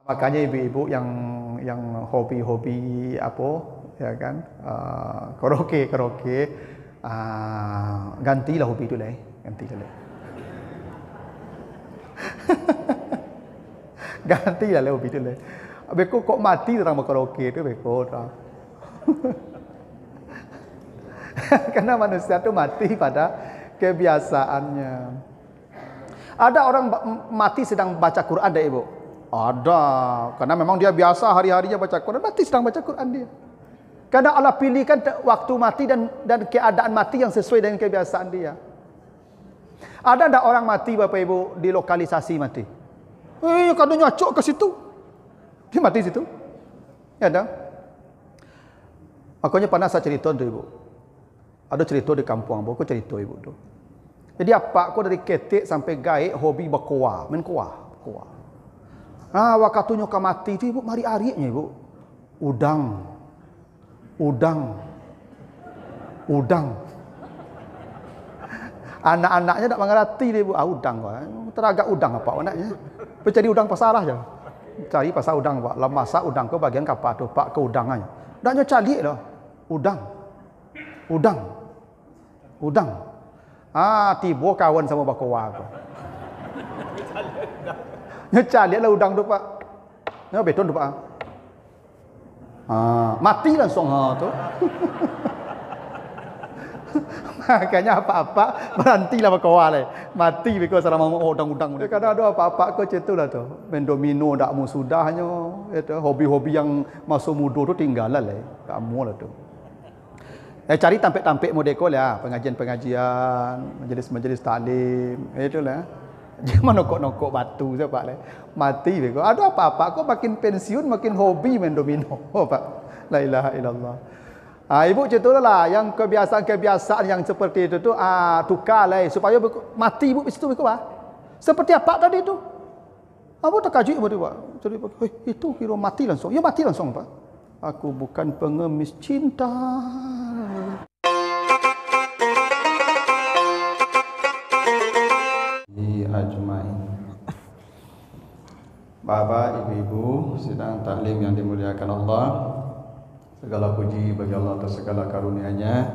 Makanya ibu-ibu yang hobi-hobi apa ya kan, karaoke, gantilah hobi itu lah, gantilah lah. Gantilah lah hobi itu lah. Beko kok mati orang berkaraoke tu beko dah. Karena manusia tu mati pada kebiasaannya. Ada orang mati sedang baca Quran dah ibu? Ada, karena memang dia biasa hari-harinya baca Quran, mati sedang baca Quran dia. Karena Allah pilihkan waktu mati dan keadaan mati yang sesuai dengan kebiasaan dia. Ada tak orang mati Bapak Ibu di lokalisasi mati? Kalau nyocok ke situ, dia mati situ. Ya ada. Makanya pernah saya cerita tu ibu. Ada cerita di kampung, aku cerita ibu tu. Jadi apa aku dari ketik sampai gaib hobi berkuah, main kuah. Waktu nyoka mati tu ibu mari ariknya ibu. Udang. Anak-anaknya tak mengerti dia ibu. Udang kau. Teragak udang apa anaknya. Cari udang pasarah je. Cari pasar udang pak. Lah masak udang kau bagian kapal tu pak ke udangannya. Daknya cari dah. Udang. Tiba kawan sama bakowa kau. Cari lah udang tu pak. Beton tu pak. Mati langsung tu. Makanya apa-apa berhentilah berkawan lah. Mati because selama udang-udang. Kadang ada apa-apa kau cetulah tu. Main domino dak mu sudahnya. Itu hobi-hobi yang masuk muda tu tinggalan lah. Tak mu lah tu. Cari tampik-tampik modeko lah. Pengajian-pengajian, majlis-majlis taklim. Itulah. Jangan nokok-nokok batu siapa lah. Mati beko. Ada apa-apa kau makin pensiun makin hobi main domino. Pak. La ilaha illallah. Ibu ceritalah yang kebiasaan-kebiasaan yang seperti itu tu tukarlah supaya mati ibu situ ibu seperti apa tadi tu? Apa tak kaji ibu tu pak? Jadi itu kira mati langsung. Ya mati langsung pak. Aku bukan pengemis cinta. Ajmain. Bapak, ibu-ibu sedang taklim yang dimuliakan Allah. Segala puji bagi Allah atas segala karunia-Nya.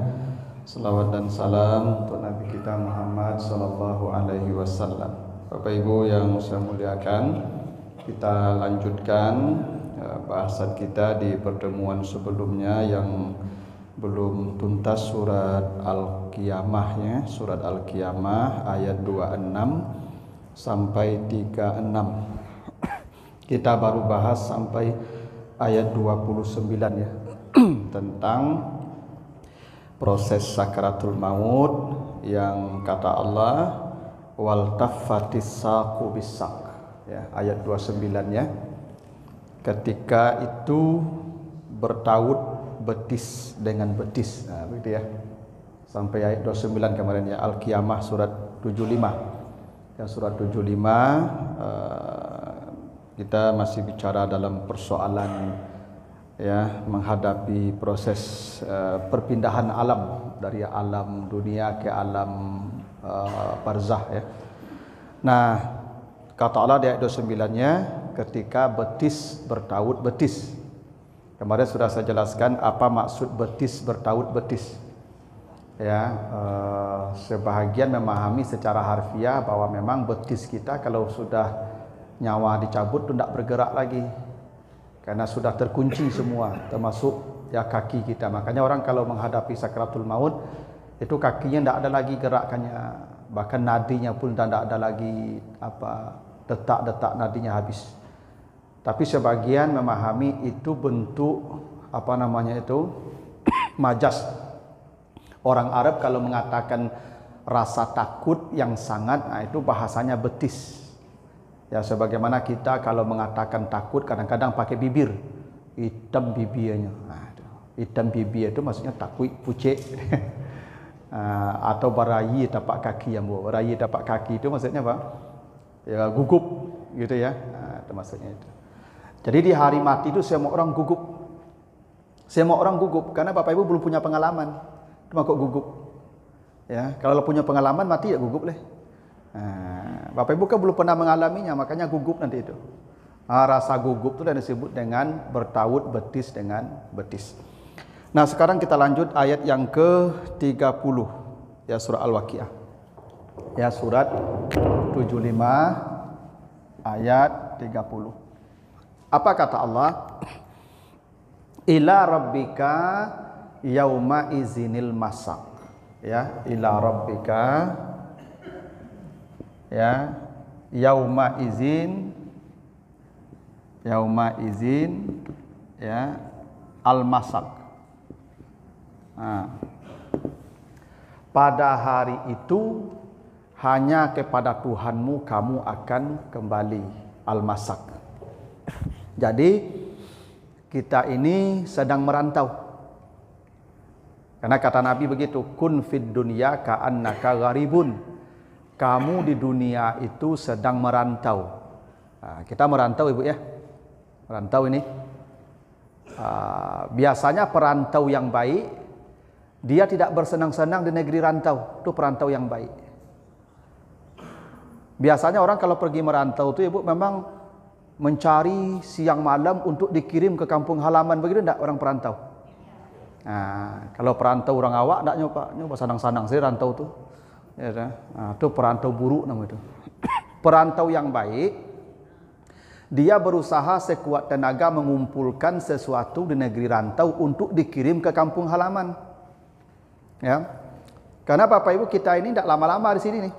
Selawat dan salam untuk Nabi kita Muhammad sallallahu alaihi wasallam. Bapak Ibu yang saya muliakan, kita lanjutkan bahasan kita di pertemuan sebelumnya yang belum tuntas surat Al-Qiyamah ya, surat Al-Qiyamah ayat 26 sampai 36. Kita baru bahas sampai ayat 29 ya. Tentang proses sakaratul maut yang kata Allah wal taffatis saqu bisaq ya, ayat 29 ya. Ketika itu bertaut betis dengan betis. Begitu ya. Sampai ayat 29 kemarin ya, Al-Qiyamah surat 75. Ya, surat 75 kita masih bicara dalam persoalan ya, menghadapi proses perpindahan alam dari alam dunia ke alam barzah ya. Nah, kata Allah di ayat 29-nya ketika betis bertaut betis. Kemarin sudah saya jelaskan apa maksud betis bertaut betis. Ya, sebahagian memahami secara harfiah bahwa memang betis kita kalau sudah nyawa dicabut tu tidak bergerak lagi. Karena sudah terkunci semua, termasuk ya kaki kita. Makanya orang kalau menghadapi sakaratul maut itu kakinya tidak ada lagi gerakannya, bahkan nadinya pun tidak ada lagi detak-detak nadinya habis. Tapi sebagian memahami itu bentuk majas. Orang Arab kalau mengatakan rasa takut yang sangat, itu bahasanya betis. Ya, sebagaimana kita kalau mengatakan takut kadang-kadang pakai bibir, hitam bibirnya. Hitam bibir itu maksudnya takut pucet. Atau berayi tapak kaki yang berayi tapak kaki itu maksudnya apa? Ya, gugup gitu ya. Itu maksudnya itu. Jadi di hari mati itu semua orang gugup. Semua orang gugup karena Bapak Ibu belum punya pengalaman. Cuma kok gugup. Ya, kalau punya pengalaman mati ya gugup leh. Bapak Ibu kan belum pernah mengalaminya, makanya gugup nanti itu. Rasa gugup itu disebut dengan bertaut betis dengan betis. Nah, sekarang kita lanjut ayat yang ke-30 ya, surah Al-Waqiah. Ya, surat 75 ayat 30. Apa kata Allah? Ila rabbika yauma izinil masak. Ya, ila rabbika ya yauma izin ya al-masak. Pada hari itu hanya kepada Tuhanmu kamu akan kembali, al-masak. Jadi kita ini sedang merantau. Karena kata Nabi begitu, kun fid dunya ka'annaka gharibun. Kamu di dunia itu sedang merantau. Kita merantau Ibu ya. Merantau ini. Biasanya perantau yang baik, dia tidak bersenang-senang di negeri rantau. Itu perantau yang baik. Biasanya orang kalau pergi merantau itu Ibu memang mencari siang malam untuk dikirim ke kampung halaman. Begitu enggak orang perantau? Kalau perantau orang awak enggak nyoba sanang-sanang sih rantau tuh. Ya, itu perantau buruk namanya itu. Perantau yang baik, dia berusaha sekuat tenaga mengumpulkan sesuatu di negeri rantau untuk dikirim ke kampung halaman. Ya. Karena Bapak Ibu kita ini tidak lama-lama di sini nih.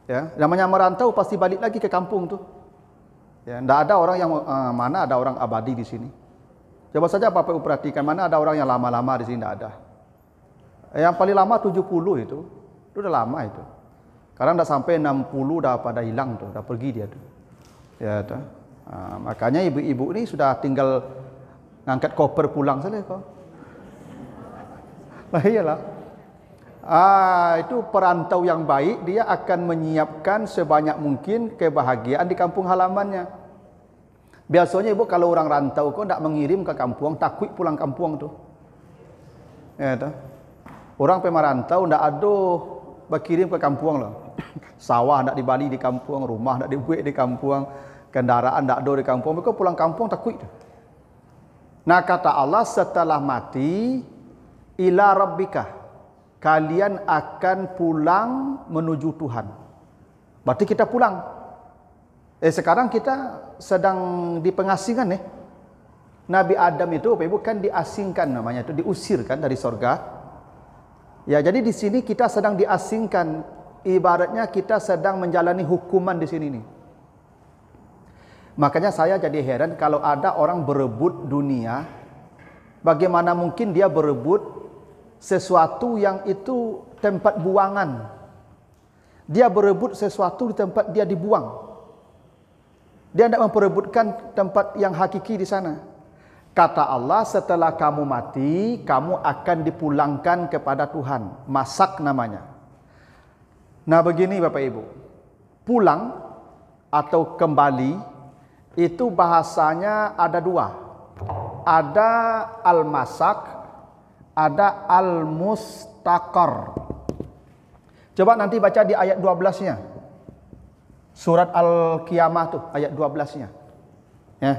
Ya, namanya merantau pasti balik lagi ke kampung tuh. Ya, tidak ada orang yang mana ada orang abadi di sini. Coba saja Bapak Ibu perhatikan mana ada orang yang lama-lama di sini, tidak ada. Yang paling lama 70 itu udah lama itu. Sekarang udah sampai 60 udah pada hilang tuh, udah pergi dia tuh. Ya, tuh. Makanya ibu-ibu ini sudah tinggal ngangkat koper pulang saja kok. Nah iyalah. Itu perantau yang baik, dia akan menyiapkan sebanyak mungkin kebahagiaan di kampung halamannya. Biasanya Ibu kalau orang rantau kok tidak mengirim ke kampung, takut pulang kampung tuh. Ya, tuh. Orang pemerantau tidak ada berkirim ke kampung loh. Sawah tidak dibali di kampung, rumah tidak dibuat di kampung, kendaraan tidak ada di kampung. Mereka pulang kampung takut. Nah kata Allah, setelah mati, ila rabbika, kalian akan pulang menuju Tuhan. Berarti kita pulang. Sekarang kita sedang di pengasingan nih. Nabi Adam itu Bapak Ibu kan diasingkan namanya itu, diusirkan dari sorga. Ya, jadi di sini kita sedang diasingkan, ibaratnya kita sedang menjalani hukuman di sini nih. Makanya saya jadi heran kalau ada orang berebut dunia, bagaimana mungkin dia berebut sesuatu yang itu tempat buangan. Dia berebut sesuatu di tempat dia dibuang. Dia tidak memperebutkan tempat yang hakiki di sana. Kata Allah, setelah kamu mati, kamu akan dipulangkan kepada Tuhan. Masak namanya. Nah begini Bapak Ibu, pulang atau kembali itu bahasanya ada dua. Ada al-masak, ada al-mustaqar. Coba nanti baca di ayat 12-nya. Surat Al-Qiyamah tuh ayat 12-nya. Ya.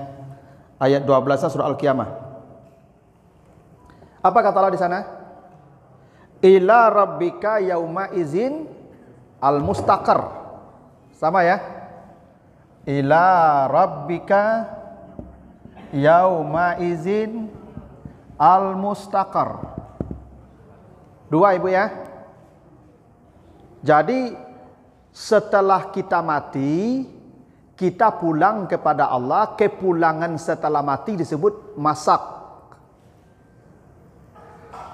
Ayat 12 surah Al-Qiyamah. Apa kata Allah di sana? Ila rabbika yauma izin al-mustaqar. Sama ya? Ila rabbika yauma izin al-mustaqar. Dua Ibu ya. Jadi setelah kita mati, kita pulang kepada Allah. Kepulangan setelah mati disebut masak.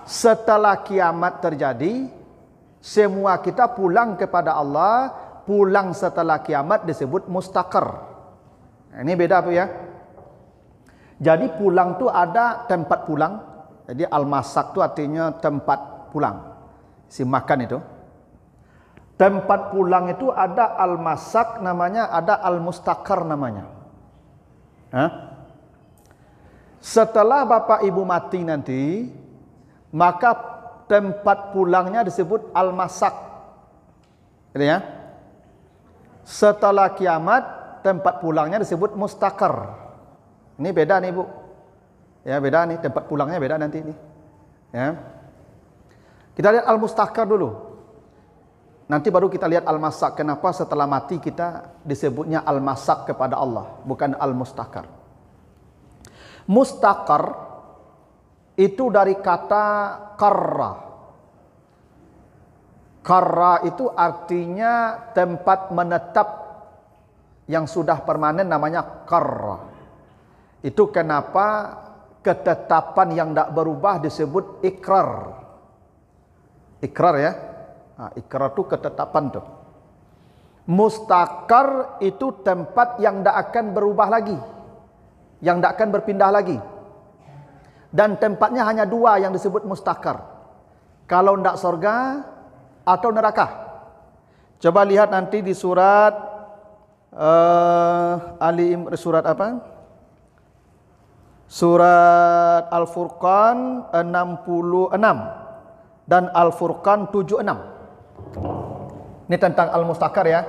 Setelah kiamat terjadi, semua kita pulang kepada Allah. Pulang setelah kiamat disebut mustaqar. Ini beda tuh ya. Jadi pulang tuh ada tempat pulang. Jadi al-masak tuh artinya tempat pulang. Si makan itu. Tempat pulang itu ada al-masak namanya, ada al-mustaqar namanya. Setelah Bapak Ibu mati nanti, maka tempat pulangnya disebut al-masak. Gitu ya. Setelah kiamat, tempat pulangnya disebut mustaqar. Ini beda nih Bu. Ya, beda nih, tempat pulangnya beda nanti ini. Ya. Kita lihat al-mustaqar dulu. Nanti baru kita lihat al-masak. Kenapa setelah mati kita disebutnya al-masak kepada Allah, bukan al-mustaqar. Mustaqar itu dari kata qarra. Qarra itu artinya tempat menetap yang sudah permanen, namanya qarra. Itu kenapa ketetapan yang tidak berubah disebut ikrar. Ikrar ya. Nah, ikrar itu ketetapan tuh. Mustaqar itu tempat yang tidak akan berubah lagi, yang tidak akan berpindah lagi. Dan tempatnya hanya dua yang disebut mustaqar. Kalau tidak surga atau neraka. Coba lihat nanti di surat surat apa? Surat Al-Furqan 66 dan Al-Furqan 76. Ini tentang Al-Mustaqar ya.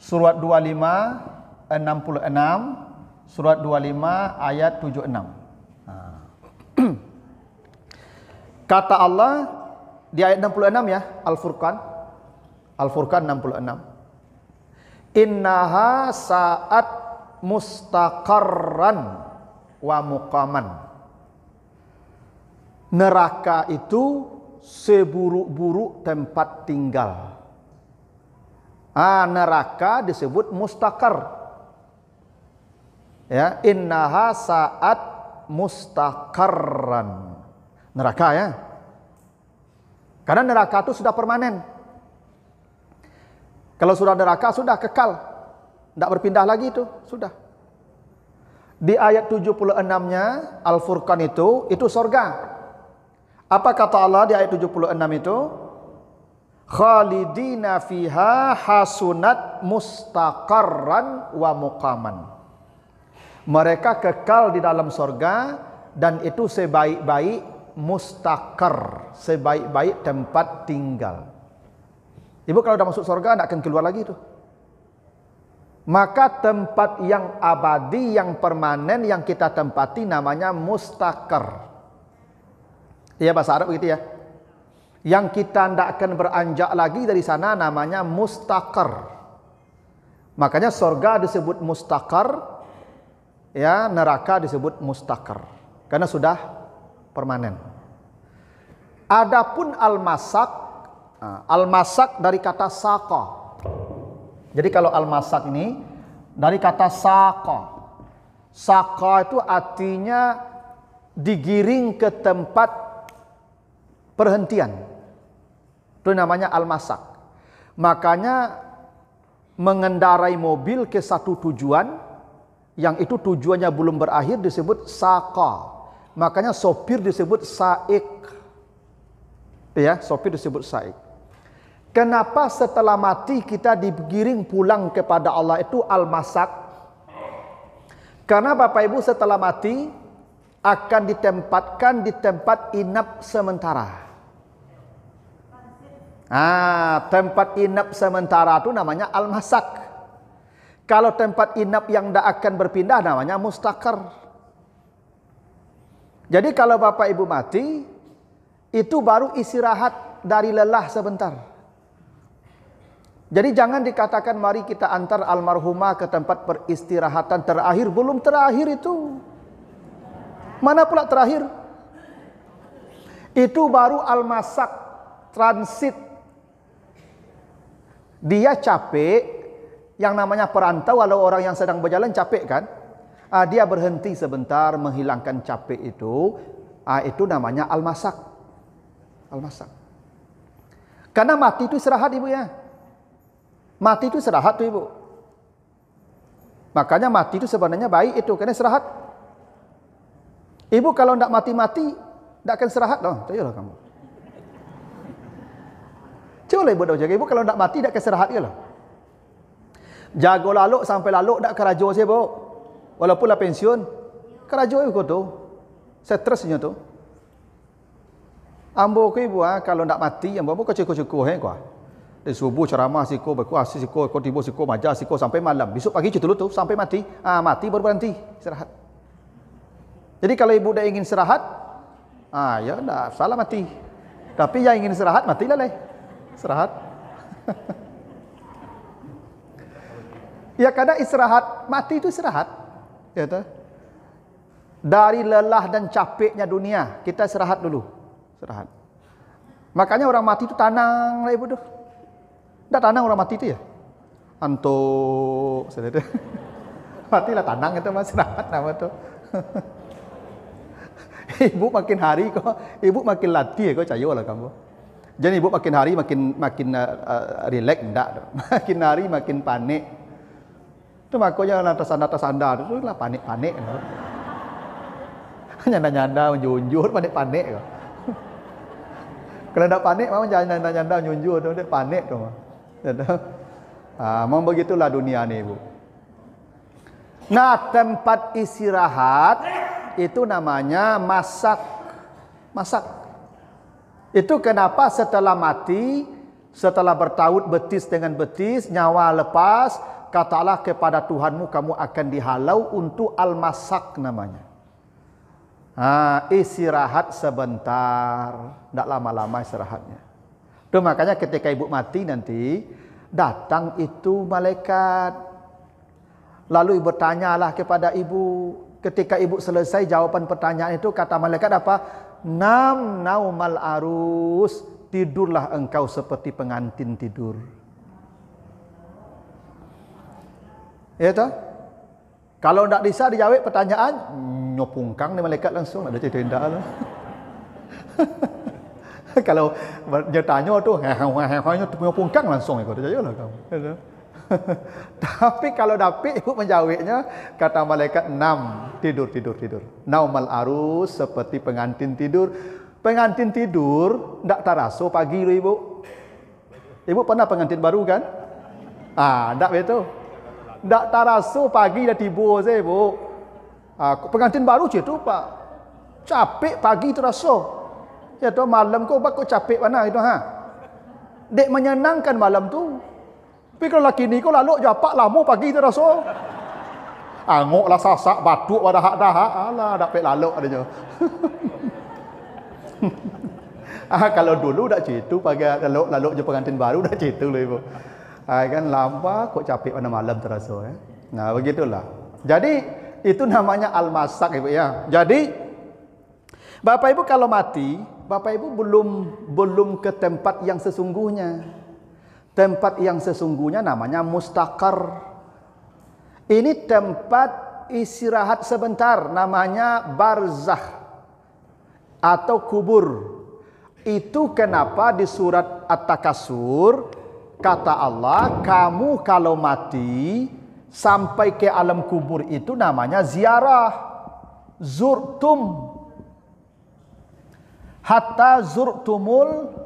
Surat 25 66, surat 25 ayat 76. Kata Allah di ayat 66 ya, Al-Furqan. Al-Furqan 66. Innaha sa'at mustaqarran wa muqaman. Neraka itu seburuk-buruk tempat tinggal. Neraka disebut mustaqar. Ya, innaha sa'at mustaqarran. Neraka ya. Karena neraka itu sudah permanen. Kalau sudah neraka sudah kekal. Tidak berpindah lagi itu, sudah. Di ayat 76-nya Al-Furqan itu surga. Apa kata Allah di ayat 76 itu? Khalidina fiha hasunat mustaqarran wa muqaman. Mereka kekal di dalam surga dan itu sebaik-baik mustaqar, sebaik-baik tempat tinggal. Ibu kalau sudah masuk surga tidak akan keluar lagi itu. Maka tempat yang abadi, yang permanen, yang kita tempati namanya mustaqar. Ya, bahasa Arab begitu ya. Yang kita tidak akan beranjak lagi dari sana namanya mustaqar. Makanya surga disebut mustaqar, ya, neraka disebut mustaqar. Karena sudah permanen. Adapun al-masak, al-masak dari kata saqa. Jadi kalau al-masak ini dari kata saqa. Saqa itu artinya digiring ke tempat perhentian. Itu namanya al-masak. Makanya mengendarai mobil ke satu tujuan yang itu tujuannya belum berakhir disebut saqa. Makanya sopir disebut saik. Ya, sopir disebut saik. Kenapa setelah mati kita digiring pulang kepada Allah itu al-masak? Karena Bapak Ibu setelah mati akan ditempatkan di tempat inap sementara. Tempat inap sementara itu namanya al-masak. Kalau tempat inap yang tidak akan berpindah namanya mustaqar. Jadi kalau Bapak Ibu mati, itu baru istirahat dari lelah sebentar. Jadi jangan dikatakan mari kita antar almarhumah ke tempat peristirahatan terakhir. Belum terakhir itu. Mana pula terakhir? Itu baru al-masak, transit. Dia capek, yang namanya perantau, kalau orang yang sedang berjalan capek kan? Dia berhenti sebentar menghilangkan capek itu namanya al-masak. Al-masak. Karena mati itu istirahat Ibu ya. Mati itu istirahat tuh Ibu. Makanya mati itu sebenarnya baik itu, karena istirahat. Ibu kalau tidak mati-mati, tidak akan istirahat dong. Cobalah kamu. Cobalah Ibu jaga. Ibu kalau tidak mati, tidak akan istirahat ya loh. Jago laluk sampai laluk tidak kerajo sih Bu. Walaupun lah pensiun, kerajo Ibu tu. Stresnya tu. Ambo ke Ibu kalau tidak mati, ambo kau cukup-cukup kuah. Dari subuh ceramah siko, berkuasa siko, kau tiba siko, majar siko sampai malam. Besok pagi cerita tu sampai mati. Mati baru berhenti istirahat. Jadi kalau ibu dah ingin istirahat, ya dah salah mati. Tapi yang ingin istirahat matilah leh. Istirahat. Ya kadang istirahat, mati itu istirahat. Ya tu. Dari lelah dan capeknya dunia, kita istirahat dulu. Istirahat. Makanya orang mati itu tanang lah ibu tu. Tak tanang orang mati tu ya. Antuk. Matilah tanang itu mas, istirahat nama tu. Ibu makin hari kau, ibu makin latih kau cayolah kamu. Jadi ibu makin hari makin relax enggak. Makin hari makin panik. Tu makanya atas anda tu lah panik. Nyanda menjunjur panik kau. Kalau tak panik memang jangan nyanda menjunjur tu, dia panik tu. Memang begitulah dunia ni ibu. Nah, tempat istirahat itu namanya masak. Itu kenapa setelah mati, setelah bertaut betis dengan betis, nyawa lepas, katalah kepada Tuhanmu kamu akan dihalau untuk al-masak namanya. Istirahat sebentar, tidak lama-lama istirahatnya. Itu makanya ketika ibu mati nanti datang itu malaikat. Lalu ibu bertanyalah kepada ibu. Ketika ibu selesai jawaban pertanyaan itu, kata malaikat apa? Nam naumal arus, tidurlah engkau seperti pengantin tidur. Ya toh? Kalau tidak bisa dijawab pertanyaan, nyopungkang ni malaikat langsung ada cerita indah lah. Kalau dia tanya tu, nyopungkang langsung ikut saja lah kamu. Tapi kalau dapat ibu menjawabnya, kata malaikat, tidur. Naumal arus, seperti pengantin tidur. Pengantin tidur tak terasa pagi tu ibu. Ibu pernah pengantin baru kan? Tak betul. Tak terasa pagi dah tiba saya ibu. Pengantin baru je tu pak. Capek pagi terasa. Ya tu malam kau bakal capek mana itu Dek menyenangkan malam tu. Tapi kalau laki ni kau lalu japak lama pagi terasa. Angoklah sasak batuk pada hak-hak. Alah dapat lalu adanya. Kalau dulu dak cerita pagi lalu je pengantin baru dak cerita lah ibu. Kan lama kok capek pada malam terasa Nah, begitulah. Jadi itu namanya al-masak ibu ya. Jadi Bapak Ibu kalau mati, Bapak Ibu belum ke tempat yang sesungguhnya. Tempat yang sesungguhnya namanya mustaqar. Ini tempat istirahat sebentar, namanya barzah atau kubur. Itu kenapa di surat At-Takasur kata Allah, kamu kalau mati sampai ke alam kubur itu namanya ziarah. Zurtum hatta zurtumul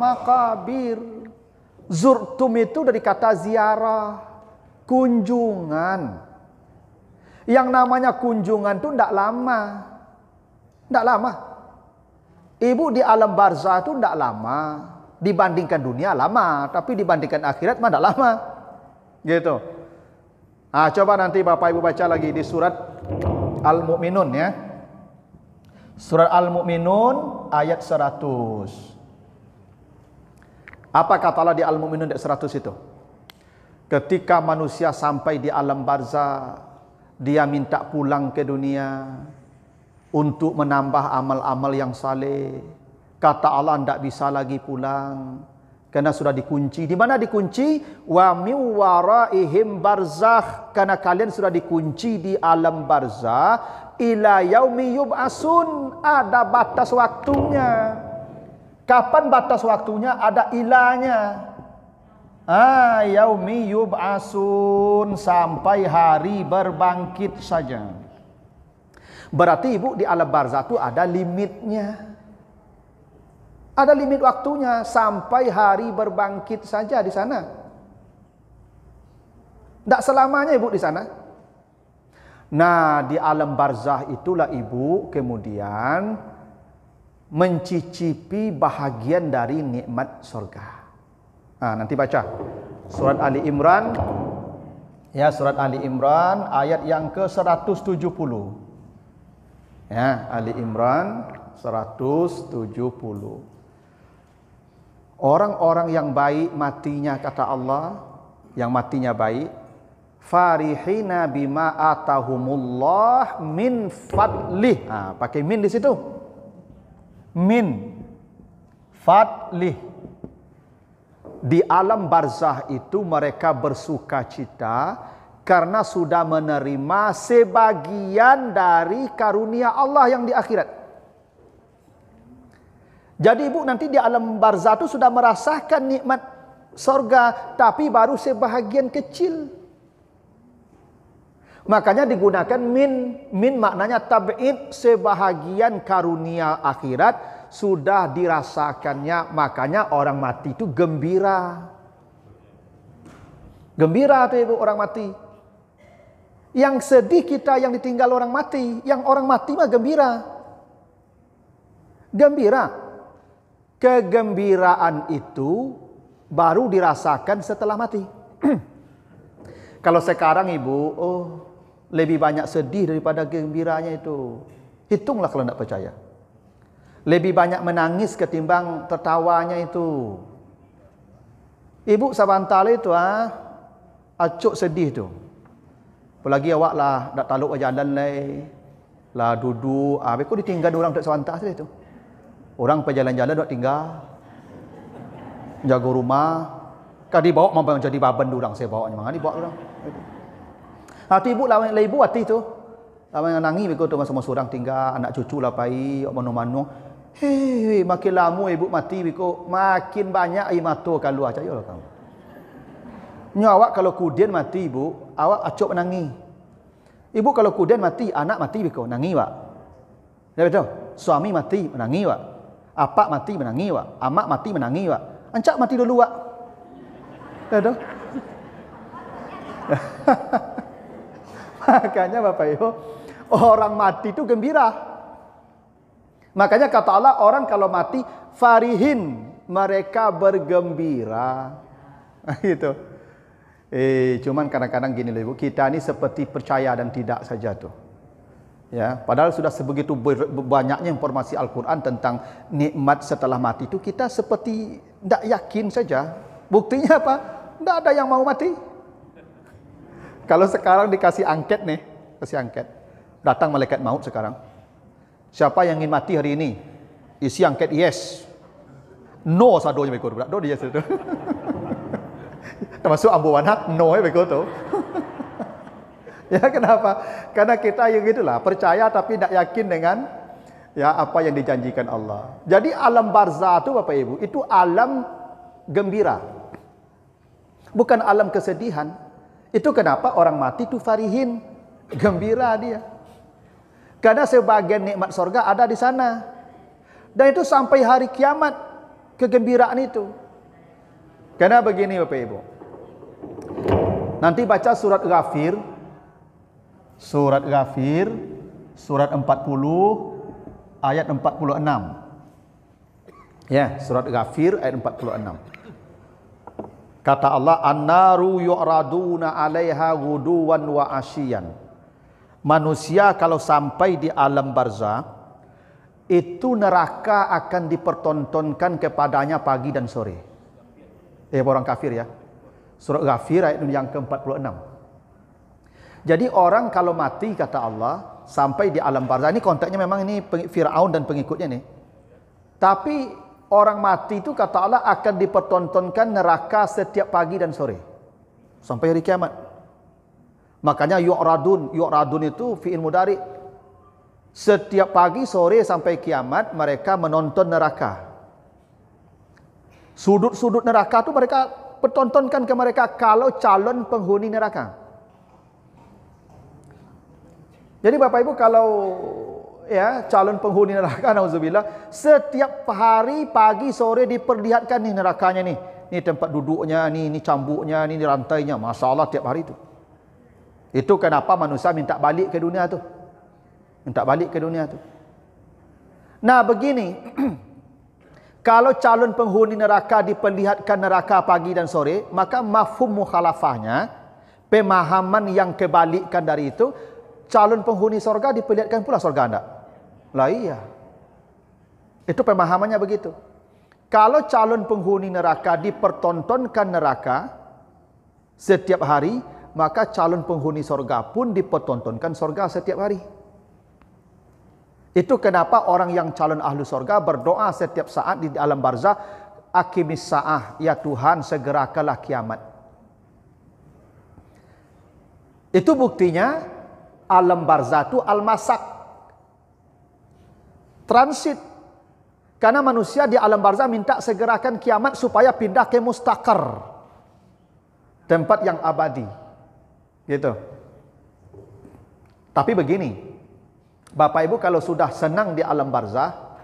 makabir. Zurtum itu dari kata ziarah, kunjungan. Yang namanya kunjungan itu tidak lama. Tidak lama. Ibu di alam barzah itu tidak lama. Dibandingkan dunia lama, tapi dibandingkan akhirat mah tidak lama. Gitu. Coba nanti Bapak Ibu baca lagi di surat Al-Mu'minun ya. Surat Al-Mu'minun ayat 100. Apa kata Allah di Al-Mu'minun ayat 100 itu? Ketika manusia sampai di alam barzah, dia minta pulang ke dunia untuk menambah amal-amal yang saleh. Kata Allah tidak bisa lagi pulang karena sudah dikunci. Di mana dikunci? Wa min waraihim barzakh, karena kalian sudah dikunci di alam barzah ila yaumi yub'asun, ada batas waktunya. Kapan batas waktunya? Ada ilahnya. Yaumi yub'asun, sampai hari berbangkit saja. Berarti ibu di alam barzah itu ada limitnya. Ada limit waktunya sampai hari berbangkit saja di sana. Tidak selamanya ibu di sana. Nah, di alam barzah itulah ibu kemudian mencicipi bahagian dari nikmat surga. Nanti baca surat Ali Imran, ya, surat Ali Imran ayat yang ke-170. Ya, Ali Imran 170. Orang-orang yang baik matinya, kata Allah, yang matinya baik, farihina bima atahumullah min fadlih. Pakai min di situ. Min fadlih. Di alam barzah itu mereka bersukacita karena sudah menerima sebagian dari karunia Allah yang di akhirat. Jadi ibu nanti di alam barzah itu sudah merasakan nikmat surga, tapi baru sebahagian kecil. Makanya digunakan min. Min maknanya tab'id, sebahagian karunia akhirat sudah dirasakannya. Makanya orang mati itu gembira. Gembira tuh ibu orang mati. Yang sedih kita yang ditinggal orang mati. Yang orang mati mah gembira. Gembira. Kegembiraan itu baru dirasakan setelah mati. Kalau sekarang ibu, lebih banyak sedih daripada gembiranya itu. Hitunglah kalau tidak percaya. Lebih banyak menangis ketimbang tertawanya itu. Ibu sabantala itu acuk sedih tu. Apalagi awak lah nak taluk jalan lah duduk, kau ditinggal orang tak sewantak saja tu. Orang perjalan-jalan dok tinggal. Jaga rumah. Kau dibawa mampu jadi baban orang, saya bawa memang dibawa orang. Hati ibu lawan ibu hati tu. Lawan nangis begitu tu masa orang tinggal, anak cucu lah pai, mano-mano. Hei, makin lama ibu mati begitu, makin banyak air mata keluar cayolah kamu. Awak kalau kemudian mati ibu, awak acuk menangis. Ibu kalau kemudian mati, anak mati begitu, nangis wak. Ya betul. Suami mati menangis wak. Apak mati menangis wak. Amak mati menangis wak. Ancak mati dulu wak. Ya betul. Makanya Bapak Ibu, orang mati itu gembira. Makanya kata Allah, orang kalau mati farihin, mereka bergembira. Gitu. Cuman kadang-kadang gini loh Ibu, kita ini seperti percaya dan tidak saja tuh. Ya, padahal sudah sebegitu banyaknya informasi Al-Qur'an tentang nikmat setelah mati itu, kita seperti tidak yakin saja. Buktinya apa? Tidak ada yang mau mati. Kalau sekarang dikasih angket nih, kasih angket. Datang malaikat maut sekarang. Siapa yang ingin mati hari ini? Isi angket yes. No sadonya begitu. Do dia situ. Termasuk Ambu Wanak no begitu. Ya kenapa? Karena kita yang gitulah, percaya tapi tidak yakin dengan ya apa yang dijanjikan Allah. Jadi alam barzah itu Bapak Ibu, itu alam gembira. Bukan alam kesedihan. Itu kenapa orang mati itu farihin, gembira dia. Karena sebagian nikmat surga ada di sana. Dan itu sampai hari kiamat kegembiraan itu. Karena begini Bapak Ibu. Nanti baca surat Ghafir. Surat Ghafir, surat 40 ayat 46. Ya, surat Ghafir ayat 46. Kata Allah, an-naru yu'raduna 'alaiha ghuduwan wa asyian. Manusia kalau sampai di alam barzah, itu neraka akan dipertontonkan kepadanya pagi dan sore. Orang kafir ya. Surat Ghafir ayat yang ke-46. Jadi orang kalau mati kata Allah sampai di alam barzah, ini konteksnya memang ini Firaun dan pengikutnya nih. Tapi orang mati itu kata Allah akan dipertontonkan neraka setiap pagi dan sore sampai hari kiamat. Makanya yu'radun itu fi'il mudhari. Setiap pagi sore sampai kiamat mereka menonton neraka. Sudut-sudut neraka itu mereka pertontonkan ke mereka kalau calon penghuni neraka. Jadi Bapak Ibu kalau ya calon penghuni neraka nauzubillah, setiap hari pagi sore diperlihatkan nih nerakanya nih. Ini tempat duduknya, ini cambuknya, ini rantainya. Masalah tiap hari itu. Itu kenapa manusia minta balik ke dunia tu. Minta balik ke dunia tu. Nah begini, Kalau calon penghuni neraka diperlihatkan neraka pagi dan sore, maka mafhum mukhalafahnya, pemahaman yang kebalikkan dari itu, calon penghuni surga diperlihatkan pula surga anda. Lah iya. Itu pemahamannya begitu. Kalau calon penghuni neraka dipertontonkan neraka setiap hari, maka calon penghuni surga pun dipertontonkan surga setiap hari. Itu kenapa orang yang calon ahlu surga berdoa setiap saat di alam barzah, akimis sa'ah, ya Tuhan segerakanlah kiamat. Itu buktinya alam barzah itu al-masak, transit. Karena manusia di alam barzah minta segerakan kiamat supaya pindah ke mustaqar, tempat yang abadi. Gitu. Tapi begini, Bapak Ibu kalau sudah senang di alam barzah,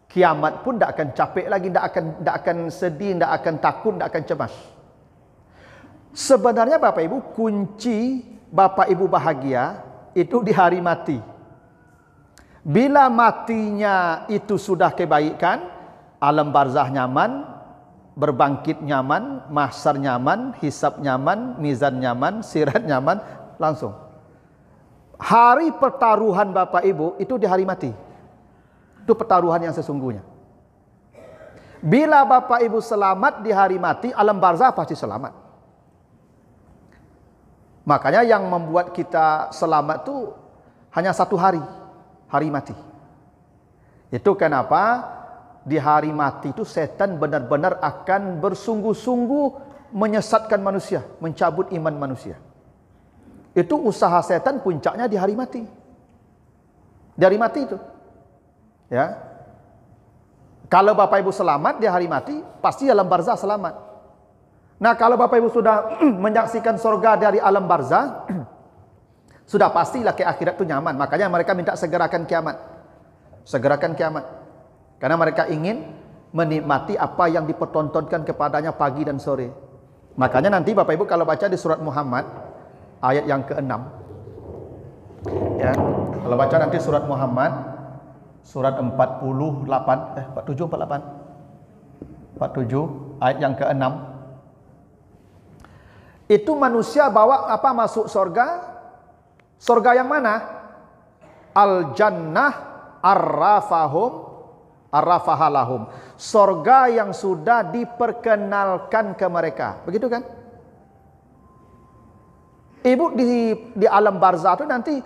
kiamat pun tidak akan capek lagi, tidak akan sedih, tidak akan takut, tidak akan cemas. Sebenarnya Bapak Ibu, kunci Bapak Ibu bahagia itu di hari mati. Bila matinya itu sudah kebaikan, alam barzah nyaman, berbangkit nyaman, mahsyar nyaman, hisab nyaman, mizan nyaman, sirat nyaman, langsung. Hari pertaruhan Bapak Ibu itu di hari mati. Itu pertaruhan yang sesungguhnya. Bila Bapak Ibu selamat di hari mati, alam barzah pasti selamat. Makanya yang membuat kita selamat itu hanya satu hari, hari mati. Itu kenapa di hari mati itu setan benar-benar akan bersungguh-sungguh menyesatkan manusia, mencabut iman manusia. Itu usaha setan puncaknya di hari mati. Di hari mati itu. Ya. Kalau Bapak Ibu selamat di hari mati, pasti alam barzah selamat. Nah, kalau Bapak Ibu sudah menyaksikan surga dari alam barzah, sudah pastilah ke akhirat itu nyaman. Makanya mereka minta segerakan kiamat. Segerakan kiamat. Karena mereka ingin menikmati apa yang dipertontonkan kepadanya pagi dan sore. Makanya nanti Bapak Ibu kalau baca di surat Muhammad ayat yang ke-6. Ya, kalau baca nanti surat Muhammad surat 47 ayat yang ke-6. Itu manusia bawa apa masuk surga? Surga yang mana? Al-jannah arrafahalahum. Surga yang sudah diperkenalkan ke mereka. Begitu kan? Ibu di alam barzah itu nanti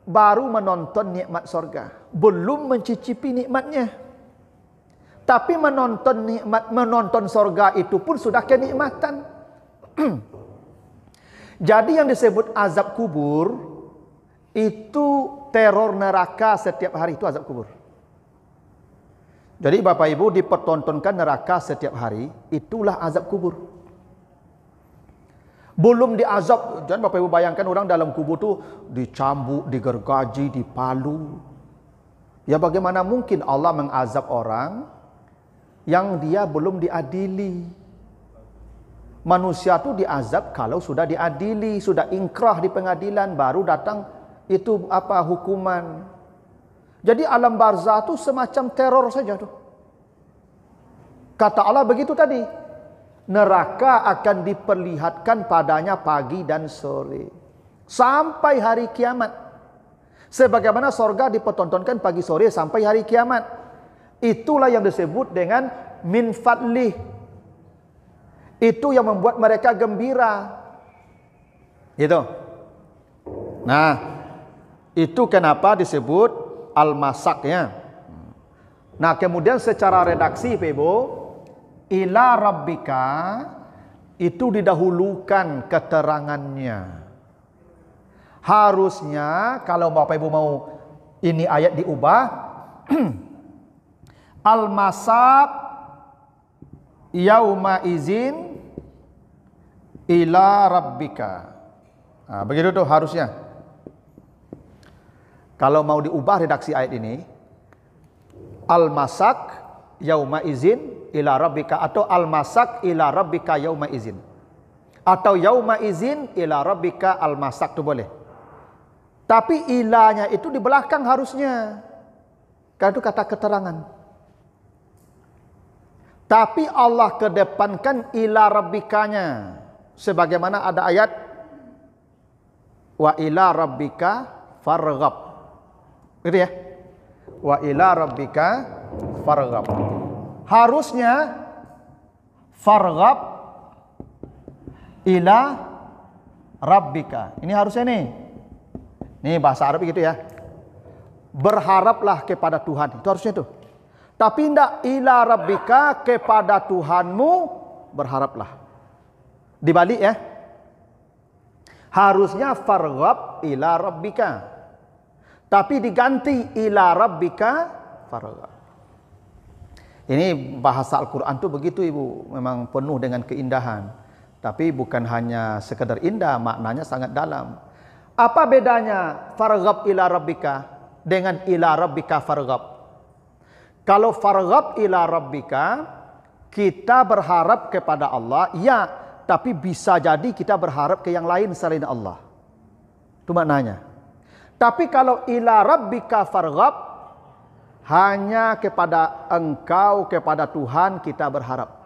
baru menonton nikmat surga, belum mencicipi nikmatnya. Tapi menonton surga itu pun sudah kenikmatan. Jadi yang disebut azab kubur itu teror neraka setiap hari, itu azab kubur. Jadi Bapak Ibu dipertontonkan neraka setiap hari, itulah azab kubur. Belum diazab, dan Bapak Ibu bayangkan orang dalam kubur tu dicambuk, digergaji, dipalu. Ya bagaimana mungkin Allah mengazab orang yang dia belum diadili? Manusia tu diazab kalau sudah diadili, sudah ingkrah di pengadilan, baru datang itu apa hukuman. Jadi alam barzah tu semacam teror saja tu. Kata Allah begitu tadi. Neraka akan diperlihatkan padanya pagi dan sore sampai hari kiamat. Sebagaimana surga dipertontonkan pagi sore sampai hari kiamat. Itulah yang disebut dengan min fadlih. Itu yang membuat mereka gembira. Gitu. Nah, itu kenapa disebut al-masak ya. Nah, kemudian secara redaksi Ibu, ila rabbika itu didahulukan keterangannya. Harusnya kalau Bapak Ibu mau ini ayat diubah al-masak yauma izin ila rabbika. Nah, begitu tuh harusnya. Kalau mau diubah redaksi ayat ini, al-masak yauma izin ila rabbika, atau al-masak ila rabbika yauma izin, atau yauma izin ila rabbika al-masak itu boleh. Tapi ilahnya itu di belakang harusnya. Karena itu kata keterangan. Tapi Allah kedepankan ila rabbikanya. Sebagaimana ada ayat wa ila rabbika farghab. Gitu ya. Wa ila rabbika farghab. Harusnya farghab ila rabbika. Ini harusnya nih. Nih bahasa Arab gitu ya. Berharaplah kepada Tuhan. Itu harusnya tuh. Tapi tidak ila rabbika, kepada Tuhanmu berharaplah. Dibalik ya. Harusnya farghab ila rabbika. Tapi diganti ila rabbika farghab. Ini bahasa Al-Quran tuh begitu Ibu. Memang penuh dengan keindahan. Tapi bukan hanya sekedar indah, maknanya sangat dalam. Apa bedanya farghab ila rabbika dengan ila rabbika farghab? Kalau farghab ila rabbika, kita berharap kepada Allah, ya, tapi bisa jadi kita berharap ke yang lain selain Allah. Itu maknanya. Tapi kalau ila rabbika farghab, hanya kepada engkau, kepada Tuhan kita berharap.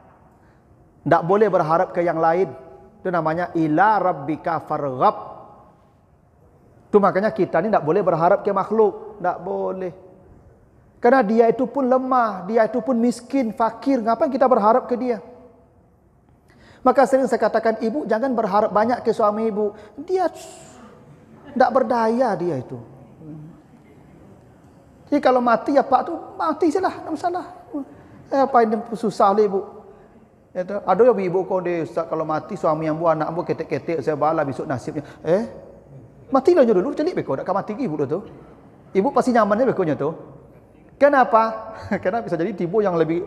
Tidak boleh berharap ke yang lain. Itu namanya ila rabbika farghab. Itu makanya kita ni tidak boleh berharap ke makhluk. Tidak boleh. Karena dia itu pun lemah. Dia itu pun miskin, fakir. Ngapain kita berharap ke dia? Maka sering saya katakan, ibu jangan berharap banyak ke suami ibu. Dia tidak berdaya dia itu. Jadi kalau mati ya pak tu mati sajalah. Tak masalah. Apa ini susah oleh ibu? Ada yang ibu kau dia Ustaz, kalau mati suami yang buat anak buat ketek-ketek saya bala besok nasibnya. Matilah dulu celik beko nak mati ibu tu. Ibu pasti nyamannya bekonya tu. Kenapa? Karena bisa jadi tiba yang lebih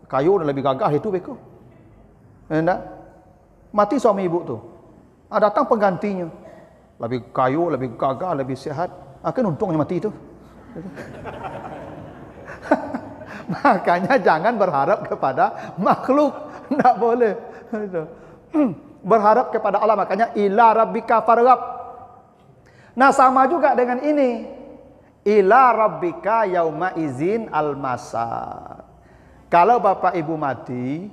kayu dan lebih gagah itu beko. Enggak? Mati suami ibu tu. Datang penggantinya. Lebih kayu, lebih gagah, lebih sehat. Akan untungnya mati itu. Makanya jangan berharap kepada makhluk. Tidak boleh. Berharap kepada Allah. Makanya ila rabbika farghab. Nah sama juga dengan ini. Ila rabbika yauma izin al-masar. Kalau bapak ibu mati,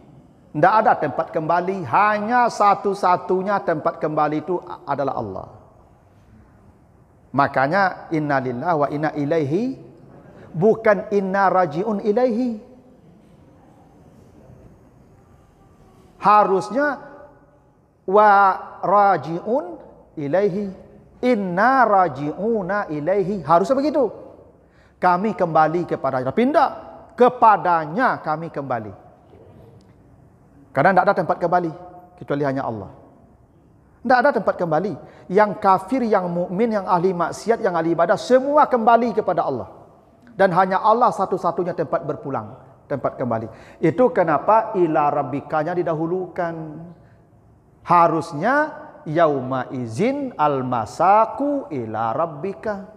tidak ada tempat kembali. Hanya satu-satunya tempat kembali itu adalah Allah. Makanya inna lillahi wa inna ilaihi, bukan inna raji'un ilaihi. Harusnya wa raji'un ilaihi, inna raji'una ilaihi. Harusnya begitu. Kami kembali kepadanya. Pindah kepadanya kami kembali. Karena tidak ada tempat kembali kecuali hanya Allah. Tidak ada tempat kembali. Yang kafir, yang mukmin, yang ahli maksiat, yang ahli ibadah, semua kembali kepada Allah. Dan hanya Allah satu-satunya tempat berpulang, tempat kembali. Itu kenapa ila rabbikanya didahulukan. Harusnya yauma izin al-masaku ila rabbika.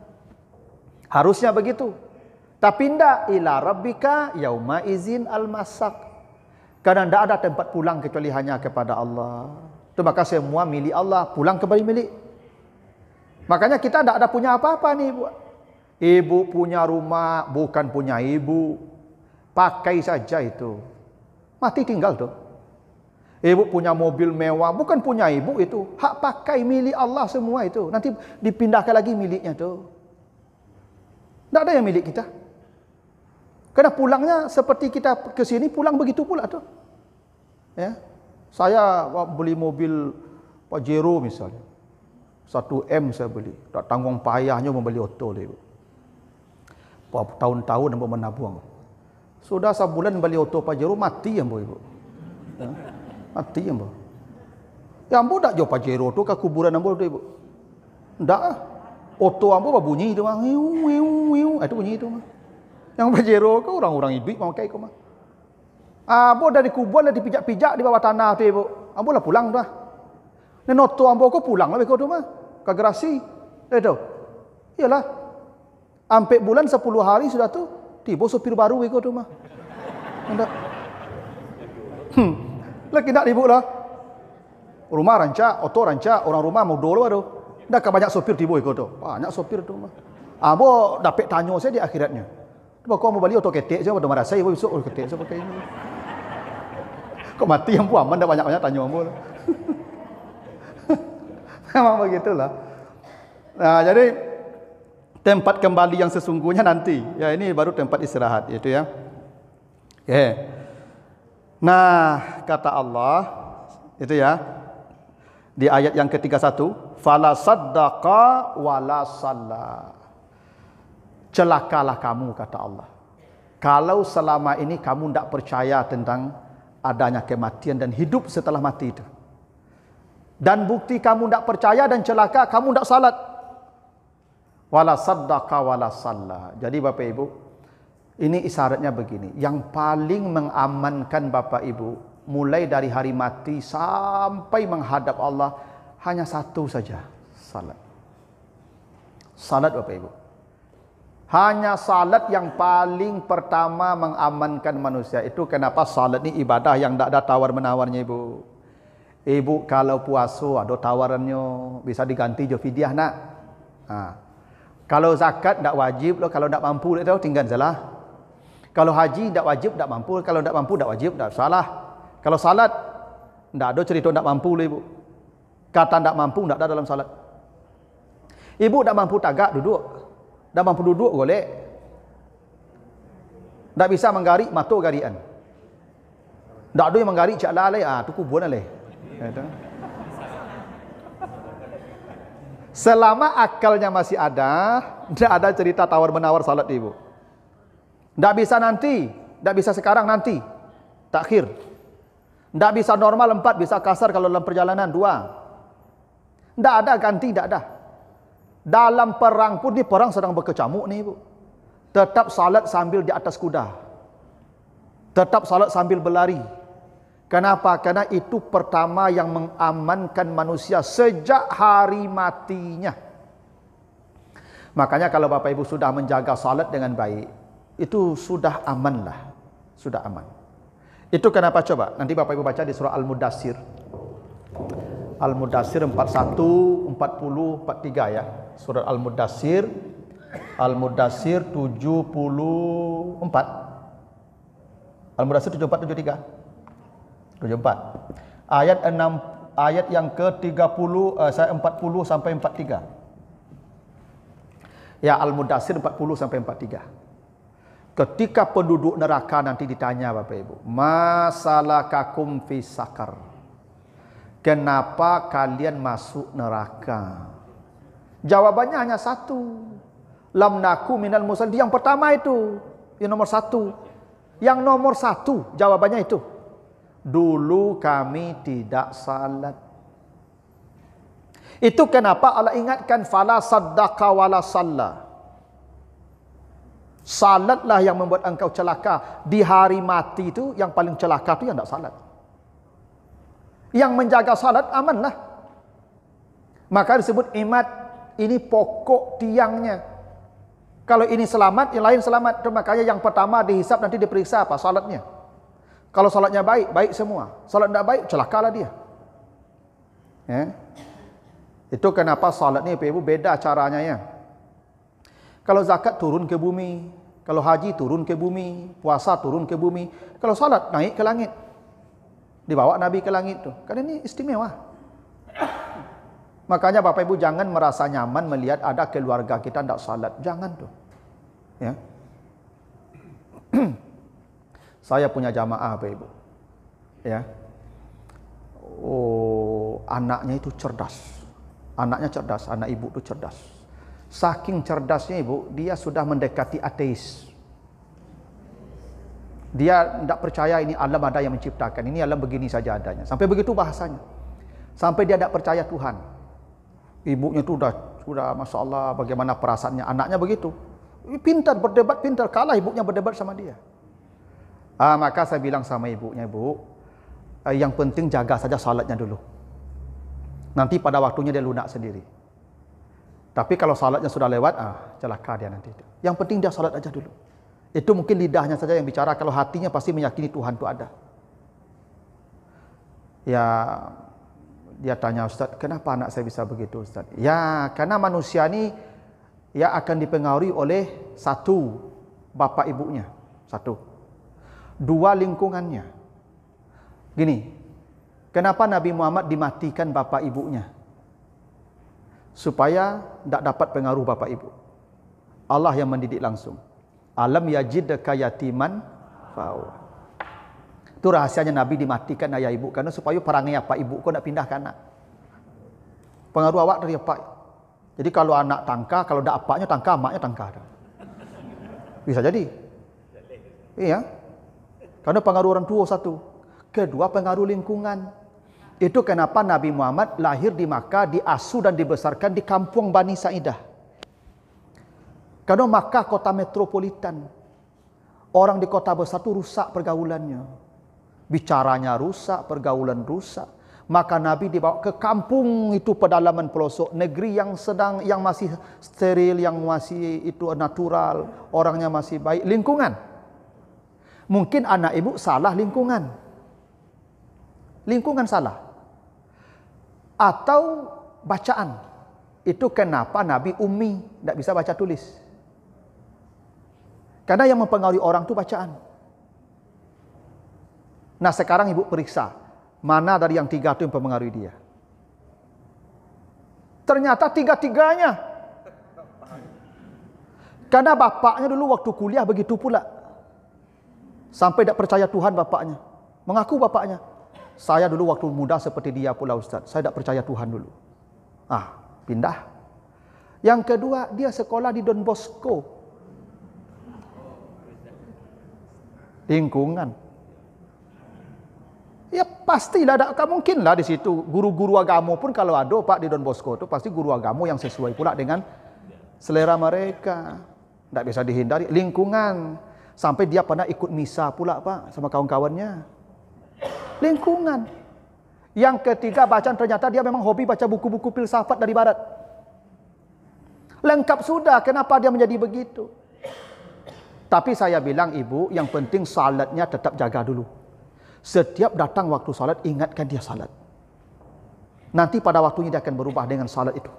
Harusnya begitu. Tapi tidak ila rabbika yauma izin al-masak. Karena tidak ada tempat pulang kecuali hanya kepada Allah. Itu maka semua milik Allah, pulang kembali milik. Makanya kita tidak ada punya apa-apa nih, Bu. Ibu punya rumah, bukan punya ibu. Pakai saja itu. Mati tinggal tuh. Ibu punya mobil mewah, bukan punya ibu itu. Hak pakai milik Allah semua itu. Nanti dipindahkan lagi miliknya tuh. Tidak ada yang milik kita. Karena pulangnya seperti kita ke sini, pulang begitu pula tuh. Ya. Saya beli mobil Pajero misalnya. 1M saya beli. Tak tanggung payahnya membeli oto Ibu. Tahun-tahun Ambo menabung. Sudah sebulan beli oto Pajero, mati Ambo Ibu. Ya, mati Ambo. Ya Ambo tak jauh Pajero tu ke kuburan Ambo tu Ibu. Ndak. Oto Ambo bunyi tu mah. Itu bunyi itu mah. Yang Pajero ke orang-orang hidup pakai kau mah. Ambo dari kuburan dah dipijak-pijak di bawah tanah tu Ibu. Ambo lah pulang dah. Dan oto Ambo ko pulang lah beko tu mah. Ke Gerasi. Itu. Iyalah. Sampai bulan 10 hari sudah tu tiba sopir baru beko tu mah. Ndak. Lagi nak Ibu lah. Rumah rancak, oto rancak, orang rumah mau dulu baru. Dah ke banyak sopir tiba beko tu. Banyak sopir tu mah. Ambo dapat tanya saya di akhiratnya. Sebab kau mau beli oto ketek je pada marasai besok ketek saya pakai ini. Kok mati yang puaman dah banyak-banyak tanya umur. Memang begitulah. Nah, jadi tempat kembali yang sesungguhnya nanti. Ya, ini baru tempat istirahat itu ya. Oke. Nah, kata Allah itu ya di ayat yang ke-31, fala saddaqa wala salla. Celakalah kamu, kata Allah, kalau selama ini kamu tidak percaya tentang adanya kematian dan hidup setelah mati itu. Dan bukti kamu tidak percaya dan celaka, kamu tidak salat. Wala saddaqa wala salla. Jadi Bapak Ibu, ini isyaratnya begini, yang paling mengamankan Bapak Ibu mulai dari hari mati sampai menghadap Allah hanya satu saja, salat. Salat Bapak Ibu. Hanya salat yang paling pertama mengamankan manusia. Itu kenapa salat ni ibadah yang tak ada tawar-menawarnya Ibu. Ibu kalau puasa ada tawarannya, bisa diganti je fidyah nak. Kalau zakat tak wajib loh, kalau tak mampu itu tinggal salah. Kalau haji tak wajib, tak mampu. Kalau tak mampu, tak wajib, tak salah. Kalau salat, tak ada cerita tak mampu lah Ibu. Kata tak mampu, tak ada dalam salat. Ibu tak mampu tagak, duduk. Tak mampu duduk, golek. Tak bisa menggarik, mata garian. Tak ada yang menggarik, cak lalai, tu kubur lalai. Selama akalnya masih ada, tak ada cerita tawar-menawar salat Ibu. Tak bisa nanti, tak bisa sekarang, nanti. Takhir. Tak bisa normal 4, bisa kasar kalau dalam perjalanan 2. Tak ada ganti, tak ada. Dalam perang pun, ni perang sedang berkecamuk ni Ibu. Tetap salat sambil di atas kuda. Tetap salat sambil berlari. Kenapa? Karena itu pertama yang mengamankan manusia sejak hari matinya. Makanya kalau Bapak Ibu sudah menjaga salat dengan baik, itu sudah aman lah. Sudah aman. Itu kenapa coba? Nanti Bapak Ibu baca di surah Al-Mudassir. Al-Mudassir 41, 40, 43 ya. Surah Al-Mudassir. Al-Mudassir 74. Al-Mudassir 74, 73. 74. Ayat 6, ayat yang ke-30, 40 sampai 43. Ya, Al-Mudassir 40 sampai 43. Ketika penduduk neraka nanti ditanya Bapak Ibu, masalakakum fi sakar. Kenapa kalian masuk neraka? Jawabannya hanya satu. Lam naku minal musallin. Yang pertama itu, yang nomor 1. Yang nomor 1 jawabannya itu. Dulu kami tidak salat. Itu kenapa Allah ingatkan fala saddaqa wala salla. Salatlah yang membuat engkau celaka. Di hari mati itu yang paling celaka itu yang tak salat. Yang menjaga salat amanlah. Maka disebut imat, ini pokok tiangnya. Kalau ini selamat, yang lain selamat. Makanya yang pertama dihisap nanti diperiksa apa? Salatnya. Kalau salatnya baik, baik semua. Salat tidak baik, celakalah dia. Ya. Itu kenapa salat ni Ibu beda caranya ya. Kalau zakat turun ke bumi, kalau haji turun ke bumi, puasa turun ke bumi, kalau salat naik ke langit. Dibawa Nabi ke langit tu. Kan ini istimewa. Makanya Bapak Ibu jangan merasa nyaman melihat ada keluarga kita tidak salat. Jangan tu. Ya. Saya punya jamaah Bapak Ibu. Ya. Oh, anaknya itu cerdas. Anaknya cerdas, anak ibu itu cerdas. Saking cerdasnya Ibu, dia sudah mendekati ateis. Dia tidak percaya ini alam ada yang menciptakan. Ini alam begini saja adanya. Sampai begitu bahasanya. Sampai dia tidak percaya Tuhan. Ibunya itu sudah Masya Allah bagaimana perasaannya. Anaknya begitu. Pintar, berdebat pintar. Kalah ibunya berdebat sama dia. Maka saya bilang sama ibunya, Ibu, yang penting jaga saja salatnya dulu. Nanti pada waktunya dia lunak sendiri. Tapi kalau salatnya sudah lewat, celaka dia nanti. Yang penting dia salat aja dulu. Itu mungkin lidahnya saja yang bicara, kalau hatinya pasti meyakini Tuhan itu ada. Ya, dia tanya, Ustaz, kenapa anak saya bisa begitu, Ustaz? Ya, karena manusia ini ya akan dipengaruhi oleh 1, bapak ibunya. 1. 2, lingkungannya. Gini, kenapa Nabi Muhammad dimatikan bapak ibunya? Supaya tidak dapat pengaruh bapak ibu. Allah yang mendidik langsung. Alam yajidka yatiman fa'awa. Itu rahasianya Nabi dimatikan ayah ibu, karena supaya perangai apa ibu kau nak pindah ke anak. Pengaruh awak dari apa? Jadi kalau anak tangka, kalau tidak apaknya tangka, maknya tangka. Bisa jadi. Iya. Karena pengaruh orang tua satu. Kedua, pengaruh lingkungan. Itu kenapa Nabi Muhammad lahir di Makkah, diasuh dan dibesarkan di kampung Bani Sa'idah. Karena Makkah kota metropolitan. Orang di kota besar itu rusak pergaulannya. Bicaranya rusak, pergaulan rusak. Maka Nabi dibawa ke kampung itu, pedalaman pelosok, negeri yang masih steril, yang masih itu natural, orangnya masih baik, lingkungan. Mungkin anak ibu salah lingkungan. Lingkungan salah. Atau bacaan. Itu kenapa Nabi ummi, tidak bisa baca tulis. Karena yang mempengaruhi orang itu bacaan. Nah sekarang ibu periksa, mana dari yang tiga itu yang mempengaruhi dia? Ternyata tiga-tiganya. Karena bapaknya dulu waktu kuliah begitu pula. Sampai tidak percaya Tuhan bapaknya. Mengaku bapaknya, saya dulu waktu muda seperti dia pula Ustaz. Saya tidak percaya Tuhan dulu. Pindah. Yang kedua, dia sekolah di Don Bosco. Lingkungan. Ya pastilah, tak mungkinlah di situ. Guru-guru agama pun kalau ada Pak di Don Bosco itu pasti guru agama yang sesuai pula dengan selera mereka. Tidak bisa dihindari. Lingkungan. Sampai dia pernah ikut misa pula Pak sama kawan-kawannya. Lingkungan. Yang ketiga, bacaan, ternyata dia memang hobi baca buku-buku filsafat dari barat. Lengkap sudah, kenapa dia menjadi begitu? Tapi saya bilang ibu, yang penting salatnya tetap jaga dulu. Setiap datang waktu salat, ingatkan dia salat. Nanti pada waktunya dia akan berubah dengan salat itu.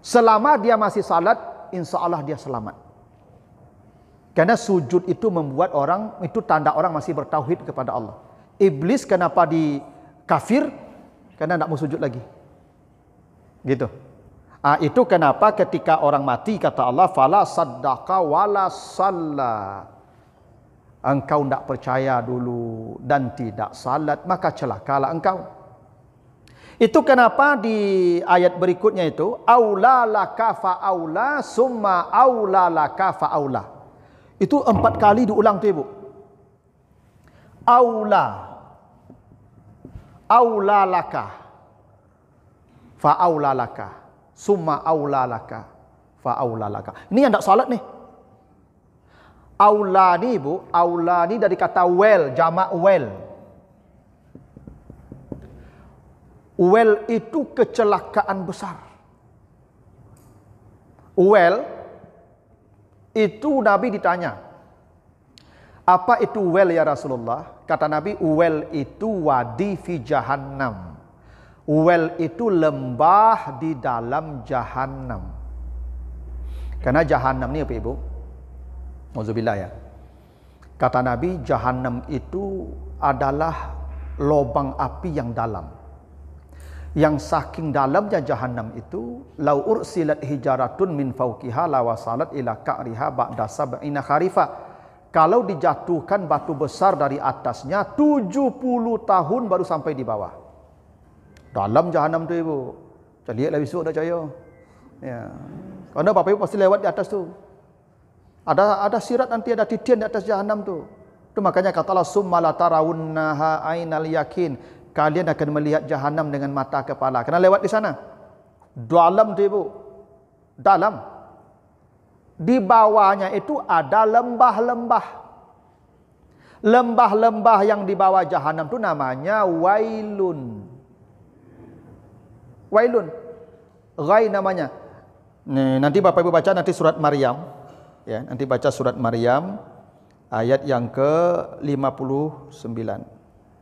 Selama dia masih salat, insya Allah dia selamat. Karena sujud itu membuat orang, itu tanda orang masih bertauhid kepada Allah. Iblis kenapa di kafir? Karena tidak mau sujud lagi. Gitu. Itu kenapa ketika orang mati kata Allah, fala saddaqa wala salla. Engkau tidak percaya dulu dan tidak salat, maka celakalah engkau. Itu kenapa di ayat berikutnya itu, aula laka fa aula summa aula laka fa aula. Itu 4 kali diulang tu ibu. Aula laka fa aula laka summa aula laka fa aula laka. Ini yang tak salat nih. Aula ni ibu, aula ni dari kata well, jamak well. Well itu kecelakaan besar. Well itu Nabi ditanya, apa itu well ya Rasulullah? Kata Nabi, well itu wadi fi jahannam. Well itu lembah di dalam jahannam. Karena jahannam ni apa ibu? Auzubillah ya. Kata Nabi, jahannam itu adalah lubang api yang dalam. Yang saking dalamnya jahannam itu, lau ursilat hijaratun min fauqiha lawasalat ila ka'riha ba'da sab'ina kharifa. Kalau dijatuhkan batu besar dari atasnya, 70 tahun baru sampai di bawah. Dalam jahannam tu ibu. Lihatlah besok dah cahaya. Ya. Karena Bapak Ibu pasti lewat di atas tu. Ada sirat nanti, ada titian di atas jahanam tu. Itu makanya kata Allah, summa la tarawunnaha ainal yakin. Kalian akan melihat jahanam dengan mata kepala. Kena lewat di sana. Dalam tu ibu. Dalam. Di bawahnya itu ada lembah-lembah. Lembah-lembah yang di bawah jahanam tu namanya wailun. Wailun. Ghai namanya. Nanti Bapak Ibu baca nanti surat Maryam. Ya, nanti baca surat Maryam ayat yang ke-59.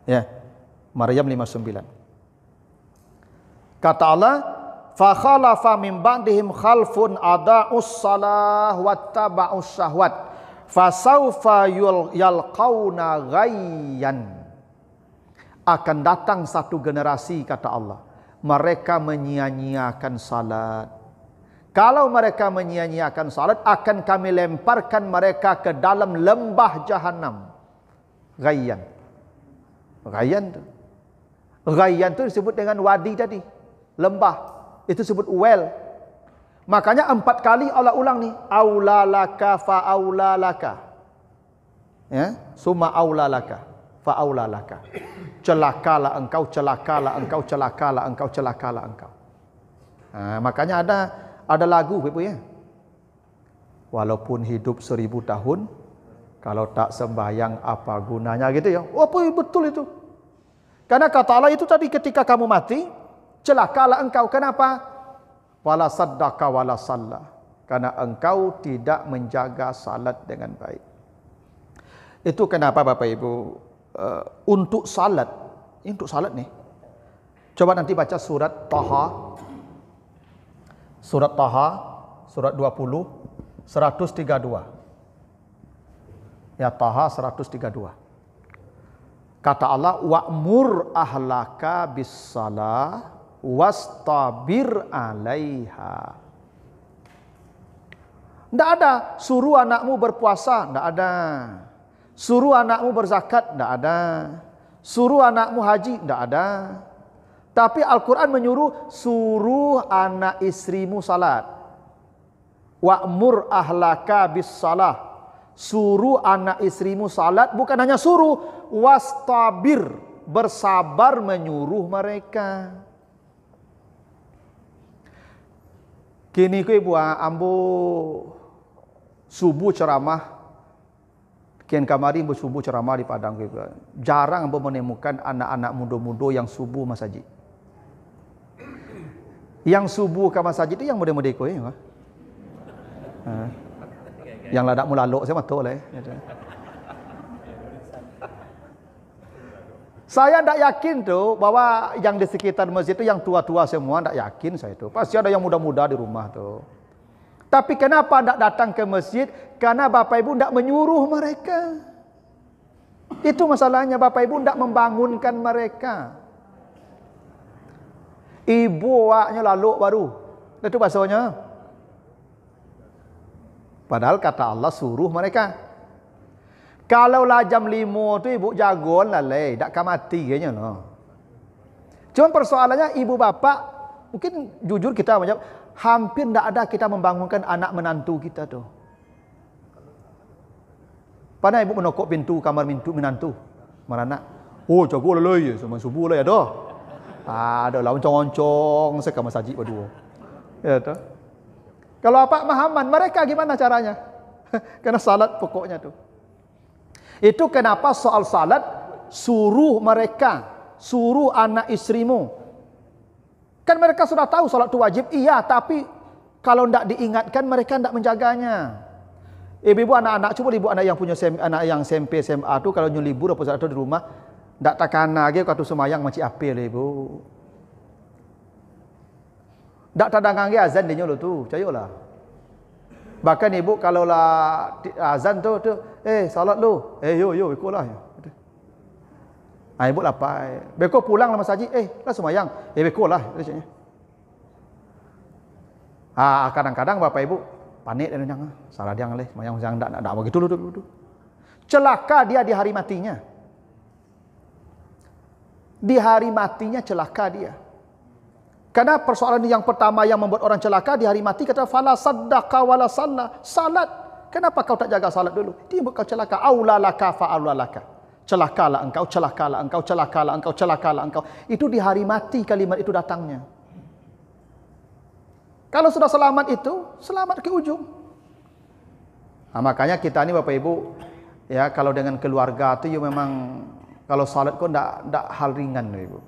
Ya. Maryam 59. Kata Allah, fa khalafa min ba'dihim khalfun ada'us salah wattaba'us syahwat fasaufa yalqauna ghayyan. akan datang satu generasi, kata Allah, mereka menyia-nyiakan salat. Kalau mereka menyia-nyiakan salat, akan kami lemparkan mereka ke dalam lembah jahanam. Ghayyan. Ghayyan tu. Ghayyan tu disebut dengan wadi tadi. Lembah. Itu disebut well. Makanya 4 kali Allah ulang ni. Aulalaka fa'aulalaka. Ya, summa aulalaka fa'aulalaka. Celakalah engkau, celakalah engkau, celakalah engkau, celakalah engkau. Makanya ada lagu ya. Walaupun hidup 1000 tahun, kalau tak sembahyang apa gunanya, gitu ya. Apa betul itu? Karena kata Allah itu tadi, ketika kamu mati, celakalah engkau. Kenapa? Wala saddaka wala salla. Karena engkau tidak menjaga salat dengan baik. Itu kenapa Bapak Ibu, untuk salat nih, coba nanti baca surat Taha, surat 20, 132. Ya, Taha 132. Kata Allah, wa'mur ahlaka bis-shalah wastabir 'alaiha. Tidak ada suruh anakmu berpuasa, tidak ada. Suruh anakmu berzakat, tidak ada. Suruh anakmu haji, tidak ada. Tapi Al-Quran menyuruh, suruh anak istrimu salat. Wa'mur ahlaka bis-shalah. Suruh anak istrimu salat, bukan hanya suruh, wastabir, bersabar menyuruh mereka. Kini ku ibu ambo subuh ceramah, kian kamari ambo subuh ceramah di Padang ku. Jarang ambo menemukan anak-anak muda-muda yang subuh masjid. Yang subuh ke masjid itu yang muda-muda ku ya. Yang ladak mulalok saya betul lah. Saya tidak yakin tuh bahwa yang di sekitar masjid itu yang tua-tua semua, tidak yakin saya tuh. Pasti ada yang muda-muda di rumah tuh. Tapi kenapa tidak datang ke masjid? Karena Bapak Ibu tidak menyuruh mereka. Itu masalahnya, Bapak Ibu tidak membangunkan mereka. Ibu waknya laluk baru. Itu bahasanya. Padahal kata Allah suruh mereka. Kalaulah jam 5 tu ibu jagon lah leh, tak akan mati kayaknya no. Cuma persoalannya ibu bapak, mungkin jujur kita menjawab, hampir tidak ada kita membangunkan anak menantu kita tu. Pada ibu menokok pintu kamar menantu, mana? Oh jago lah leh, sama subuh lah ya doh. Ada lah oncong-oncong sekamar sajik berdua. Ya tu. Kalau apa Muhammad, mereka gimana caranya? Karena salat pokoknya tu. Itu kenapa soal salat suruh mereka, suruh anak istrimu. Kan mereka sudah tahu salat itu wajib, iya, tapi kalau tidak diingatkan mereka tidak menjaganya. Ibu-ibu anak-anak, coba ibu anak yang punya anak yang SMP, SMA tu kalau nyulibur apa saat itu di rumah, tidak takkan lagi waktu semayang macam apa lah ibu. Tak tadang lagi azan dia nyolo tu, cayolah. Bahkan ibu kalau lah azan tu, salat lu, yo ikutlah. Ibu lapar. Beko pulang lah masjid, lah semayang, beko lah. Kadang-kadang bapak ibu panik dan jangan salah dia ngalih, semayang jangan tak begitu dulu. Celaka dia di hari matinya. Di hari matinya celaka dia. Karena persoalan yang pertama yang membuat orang celaka di hari mati, kata fala saddaqa wala salla. Salat. Kenapa kau tak jaga salat dulu? Dia buat kau celaka. Aulalaka fa aulalaka. Celakalah engkau, celakalah engkau, celakalah engkau, celakalah engkau. Itu di hari mati kalimat itu datangnya. Kalau sudah selamat itu, selamat ke ujung. Makanya kita ni Bapak Ibu, ya kalau dengan keluarga tu ya memang kalau salat kau ndak hal ringan Ibu.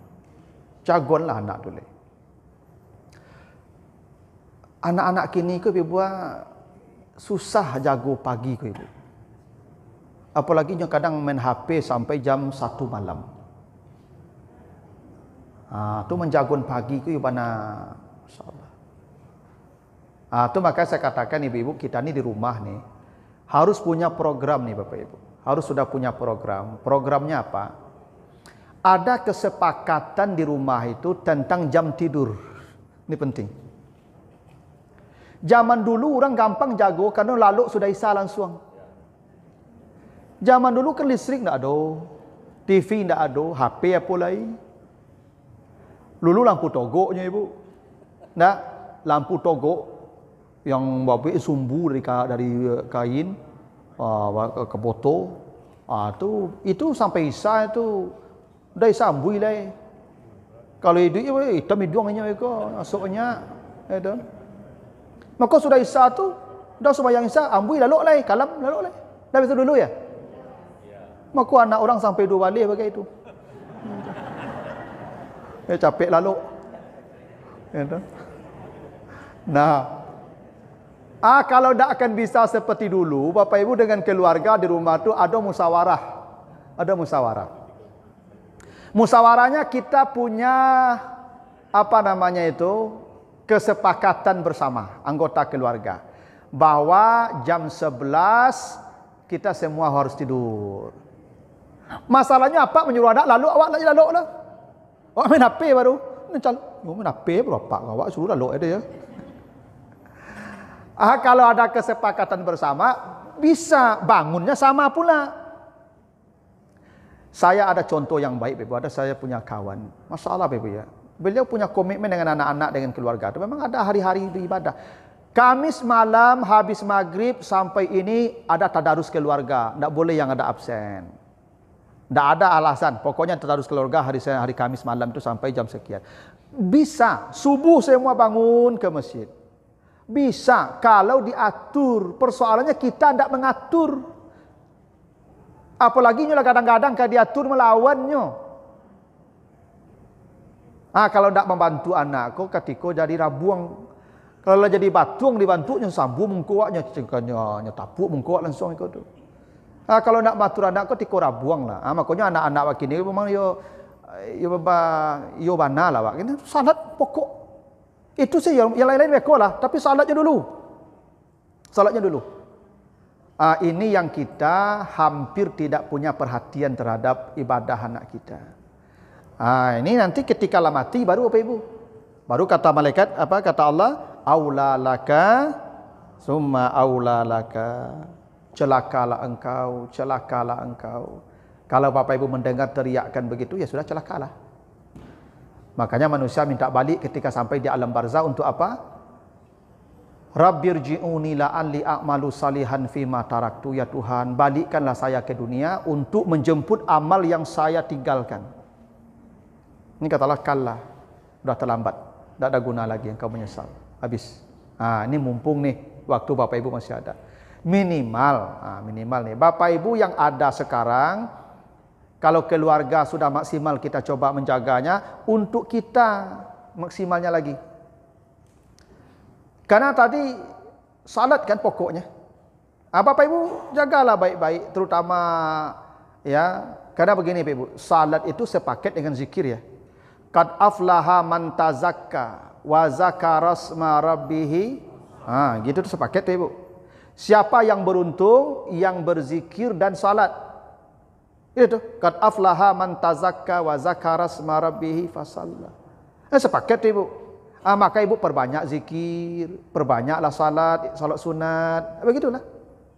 Jagonlah anak dulu. Anak-anak kini ku ibu susah jago pagi ku ibu. Apalagi yang kadang main HP sampai jam 1 malam. Tu menjagon pagi ku ibu mana, masyaallah. Tu maka saya katakan ibu-ibu kita ni di rumah ni harus punya program nih Bapak Ibu. Harus sudah punya program. Programnya apa? ada kesepakatan di rumah itu tentang jam tidur. Ini penting. Zaman dulu orang gampang jago karena lalu sudah isya langsung. Zaman dulu kan listrik tak ada, TV tak ada, HP apa lagi. Dulu lampu togoknya ibu. Nah, lampu togok yang bapak sumbu dari kain ke botol. Itu sampai isya itu dah isya ambui lah. Kalau hitam hidungnya mereka masuknya itu. Maka sudah isya tu dah sembahyang isya ambui lalu lah kalam lalu lah. Dah betul dulu ya. Maka anak orang sampai 2 balik bagai itu. Capek lalu. Itu. Nah, kalau tak akan bisa seperti dulu, Bapak Ibu dengan keluarga di rumah tu ada musyawarah. Ada musyawarah. Musyawarahnya kita punya kesepakatan bersama anggota keluarga bahwa jam 11 kita semua harus tidur. Masalahnya apa? Menyuruh anak lalu, awak lagi lalu lah. Awak main HP baru. Main HP berapa? Awak suruh lalu ada ya. Kalau ada kesepakatan bersama, bisa bangunnya sama pula. Saya ada contoh yang baik, Ibu. Saya punya kawan. Masalah, Ibu ya. Beliau punya komitmen dengan anak-anak, dengan keluarga. Memang ada hari-hari beribadah. Kamis malam, habis maghrib, sampai ini ada tadarus keluarga. Tak boleh yang ada absen. Tak ada alasan. Pokoknya tadarus keluarga hari Kamis malam itu sampai jam sekian. Bisa. Subuh semua bangun ke masjid. Bisa kalau diatur. Persoalannya kita tidak mengatur. Apalagi kadang-kadang kalau diatur melawannya. Kalau tidak membantu anakku ketika jadi rabuang. Kalau jadi batuang dibantunya sambung mengkuatnya cengkanya tapuk mengkuat langsung ikut tu. Kalau nak bantu anakku tiko rabuang lah. Makanya anak-anak wakini memang yo bana lah wak. Ini salat pokok. Itu sih yang lain-lain mereka lah. Tapi salatnya dulu. Salatnya dulu. Ini yang kita hampir tidak punya perhatian terhadap ibadah anak kita. Ini nanti ketika lah mati baru apa ibu? Baru kata malaikat, kata Allah, aula laka, summa aula laka. Celakalah engkau, celakalah engkau. Kalau bapak ibu mendengar teriakan begitu, ya sudah celakalah. Makanya manusia minta balik ketika sampai di alam barzah untuk apa? Rabbirji'uni la'alli a'malu salihan fima taraktu. Ya Tuhan, balikkanlah saya ke dunia untuk menjemput amal yang saya tinggalkan. Ini katalah kalla, sudah terlambat, tidak ada guna lagi, engkau menyesal, habis. Ini mumpung nih waktu bapak ibu masih ada. Minimal nih bapak ibu yang ada sekarang. Kalau keluarga sudah maksimal, kita coba menjaganya untuk kita maksimalnya lagi. Karena tadi salat kan pokoknya. Bapak ibu jagalah baik-baik, terutama ya. Karena begini Bapak ibu, salat itu sepaket dengan zikir ya. Qad aflaha man tazakka wa zakara asma rabbih. Gitu tuh sepaket Bapak ibu. Siapa yang beruntung, yang berzikir dan salat. Itu qad aflaha man tazakka wa zakara asma rabbih fasalla. Sepaket ibu. Maka ibu perbanyak zikir, perbanyaklah salat sunat. Begitulah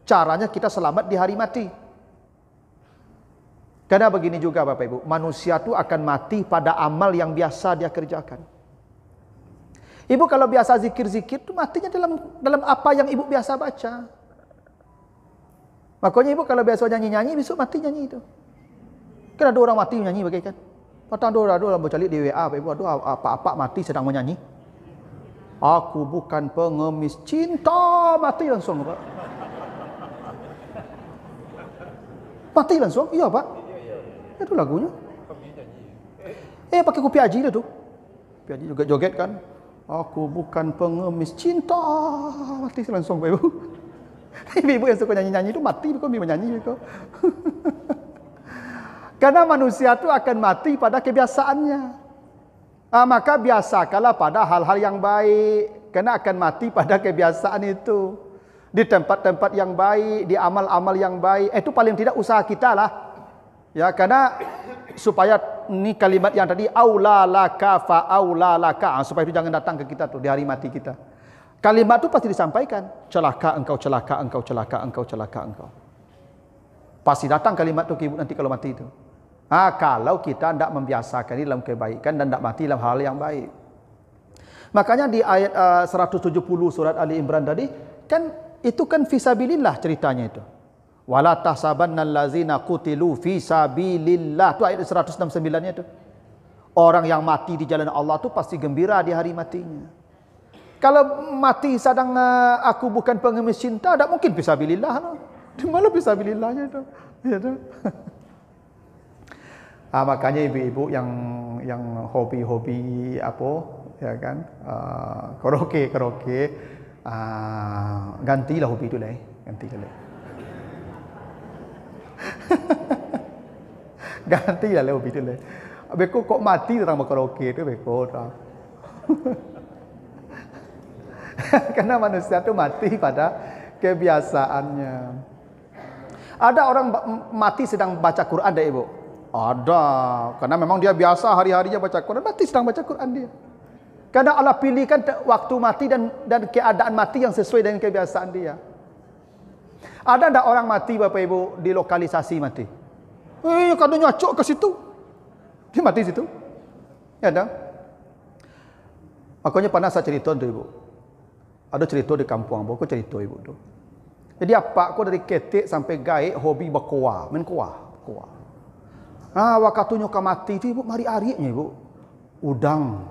caranya kita selamat di hari mati. Karena begini juga Bapak Ibu, manusia itu akan mati pada amal yang biasa dia kerjakan. Ibu kalau biasa zikir-zikir itu matinya dalam apa yang ibu biasa baca. Makanya ibu kalau biasa nyanyi-nyanyi, besok mati nyanyi itu. Kan ada orang mati nyanyi bagaikan. Patang ada orang bercalik di WA, Bapak Ibu, apa-apa mati sedang menyanyi. Aku bukan pengemis cinta, mati langsung Pak. Mati langsung, iya Pak. Itu lagunya. Pakai kopi Haji itu. Kopi Haji juga joget kan. Aku bukan pengemis cinta, mati langsung Bapak Ibu. Ibu yang suka nyanyi-nyanyi itu mati, kok menyanyi itu. Karena manusia itu akan mati pada kebiasaannya. Maka biasakanlah pada hal-hal yang baik. Karena akan mati pada kebiasaan itu. Di tempat-tempat yang baik, di amal-amal yang baik. Itu paling tidak usaha kita lah. Ya, karena supaya ni kalimat yang tadi aula laka fa aula laka, supaya itu jangan datang ke kita tuh di hari mati kita. Kalimat tu pasti disampaikan, celaka engkau, celaka engkau, celaka engkau, celaka engkau. Pasti datang kalimat tu ke ibu nanti kalau mati itu. Kalau kita tidak membiasakan ini dalam kebaikan dan tidak mati dalam hal yang baik. Makanya di ayat 170 surat Ali Imran tadi, kan itu kan fisabilillah ceritanya itu. Wala tahsabannal ladzina qutilu fi sabilillah. Itu ayat 169-nya itu. Orang yang mati di jalan Allah tu pasti gembira di hari matinya. Kalau mati sedang aku bukan pengemis cinta, tak mungkin fisabilillah. No. Di mana fisabilillahnya itu? Ya tu. Makanya ibu-ibu yang hobi-hobi apa, ya kan, karaoke, gantilah hobi itu lah, gantilah. Gantilah hobi itu lah. Beko kok mati orang berkaraoke itu beko tak. Karena manusia itu mati pada kebiasaannya. Ada orang mati sedang baca Quran dah ibu? Ada, karena memang dia biasa hari-harinya baca Quran, mati sedang baca Quran dia. Karena Allah pilihkan waktu mati dan keadaan mati yang sesuai dengan kebiasaan dia. Ada tak orang mati Bapak Ibu di lokalisasi mati? Kadang nyacok ke situ. Dia mati situ. Ya ada. Makanya pernah saya cerita tu ibu. Ada cerita di kampung aku cerita ibu tu. Jadi apa aku dari ketik sampai gaik hobi berkoa, main koa. Waktu nyoka mati tu ibu mari ariknya ibu. Udang.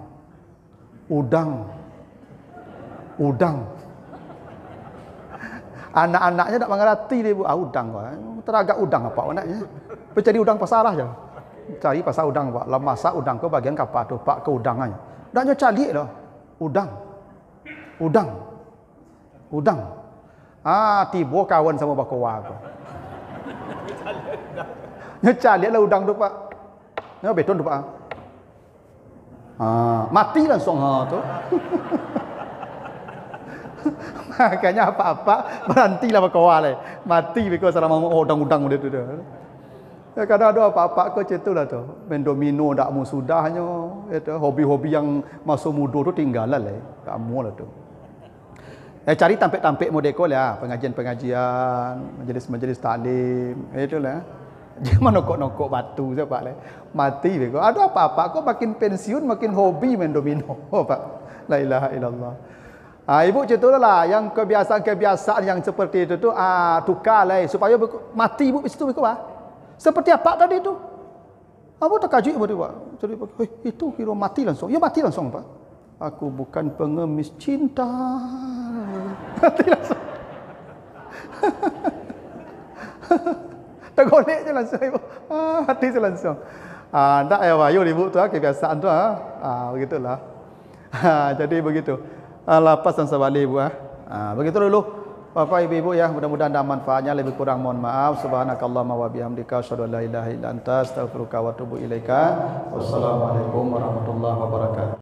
Anak-anaknya tak mengerti dia ibu. Udang teragak udang apa anaknya. Cari udang pasalah je. Cari pasal udang pak. Lah masak udang ke bagian kapal tu pak ke udangannya. Daknya cari lah. Udang. Tiba kawan sama bakowa tu. Cari lah udang tu pak. Beton tu pak. Mati langsung tu. Makanya apa-apa berhentilah berkawa lah. Mati because salah mau udang-udang dia tu. Kadang ada apa-apa kau cetulah tu. Main domino dak mu sudahnya. Itu hobi-hobi yang masuk muda tu tinggalan lah. Kamu lah tu. Cari tampik-tampik modeko lah, pengajian-pengajian, majlis-majlis taklim. Itulah. Jangan nokok-nokok batu siapa lah. Mati bego. Ada apa-apa kau makin pensiun makin hobi main domino. Pak. La ilaha illallah. Ibu cetulah yang kebiasaan-kebiasaan yang seperti itu tu tukarlah supaya mati ibu di situ bego bah. Seperti apa tadi tu? Apa tak kaji ibu pak? Jadi itu kira mati langsung. Ya mati langsung pak. Aku bukan pengemis cinta. Mati langsung. Tergolek je langsung ibu. Mati je langsung. Tak ya wayu ibu tu kebiasaan tu begitulah. Jadi begitu. Lapas dan sebalik ibu begitu dulu Bapak Ibu ya, mudah-mudahan ada manfaatnya, lebih kurang mohon maaf. Subhanakallahumma wa bihamdika asyhadu an la ilaha illa anta astaghfiruka wa atubu ilaika. Wassalamualaikum warahmatullahi wabarakatuh.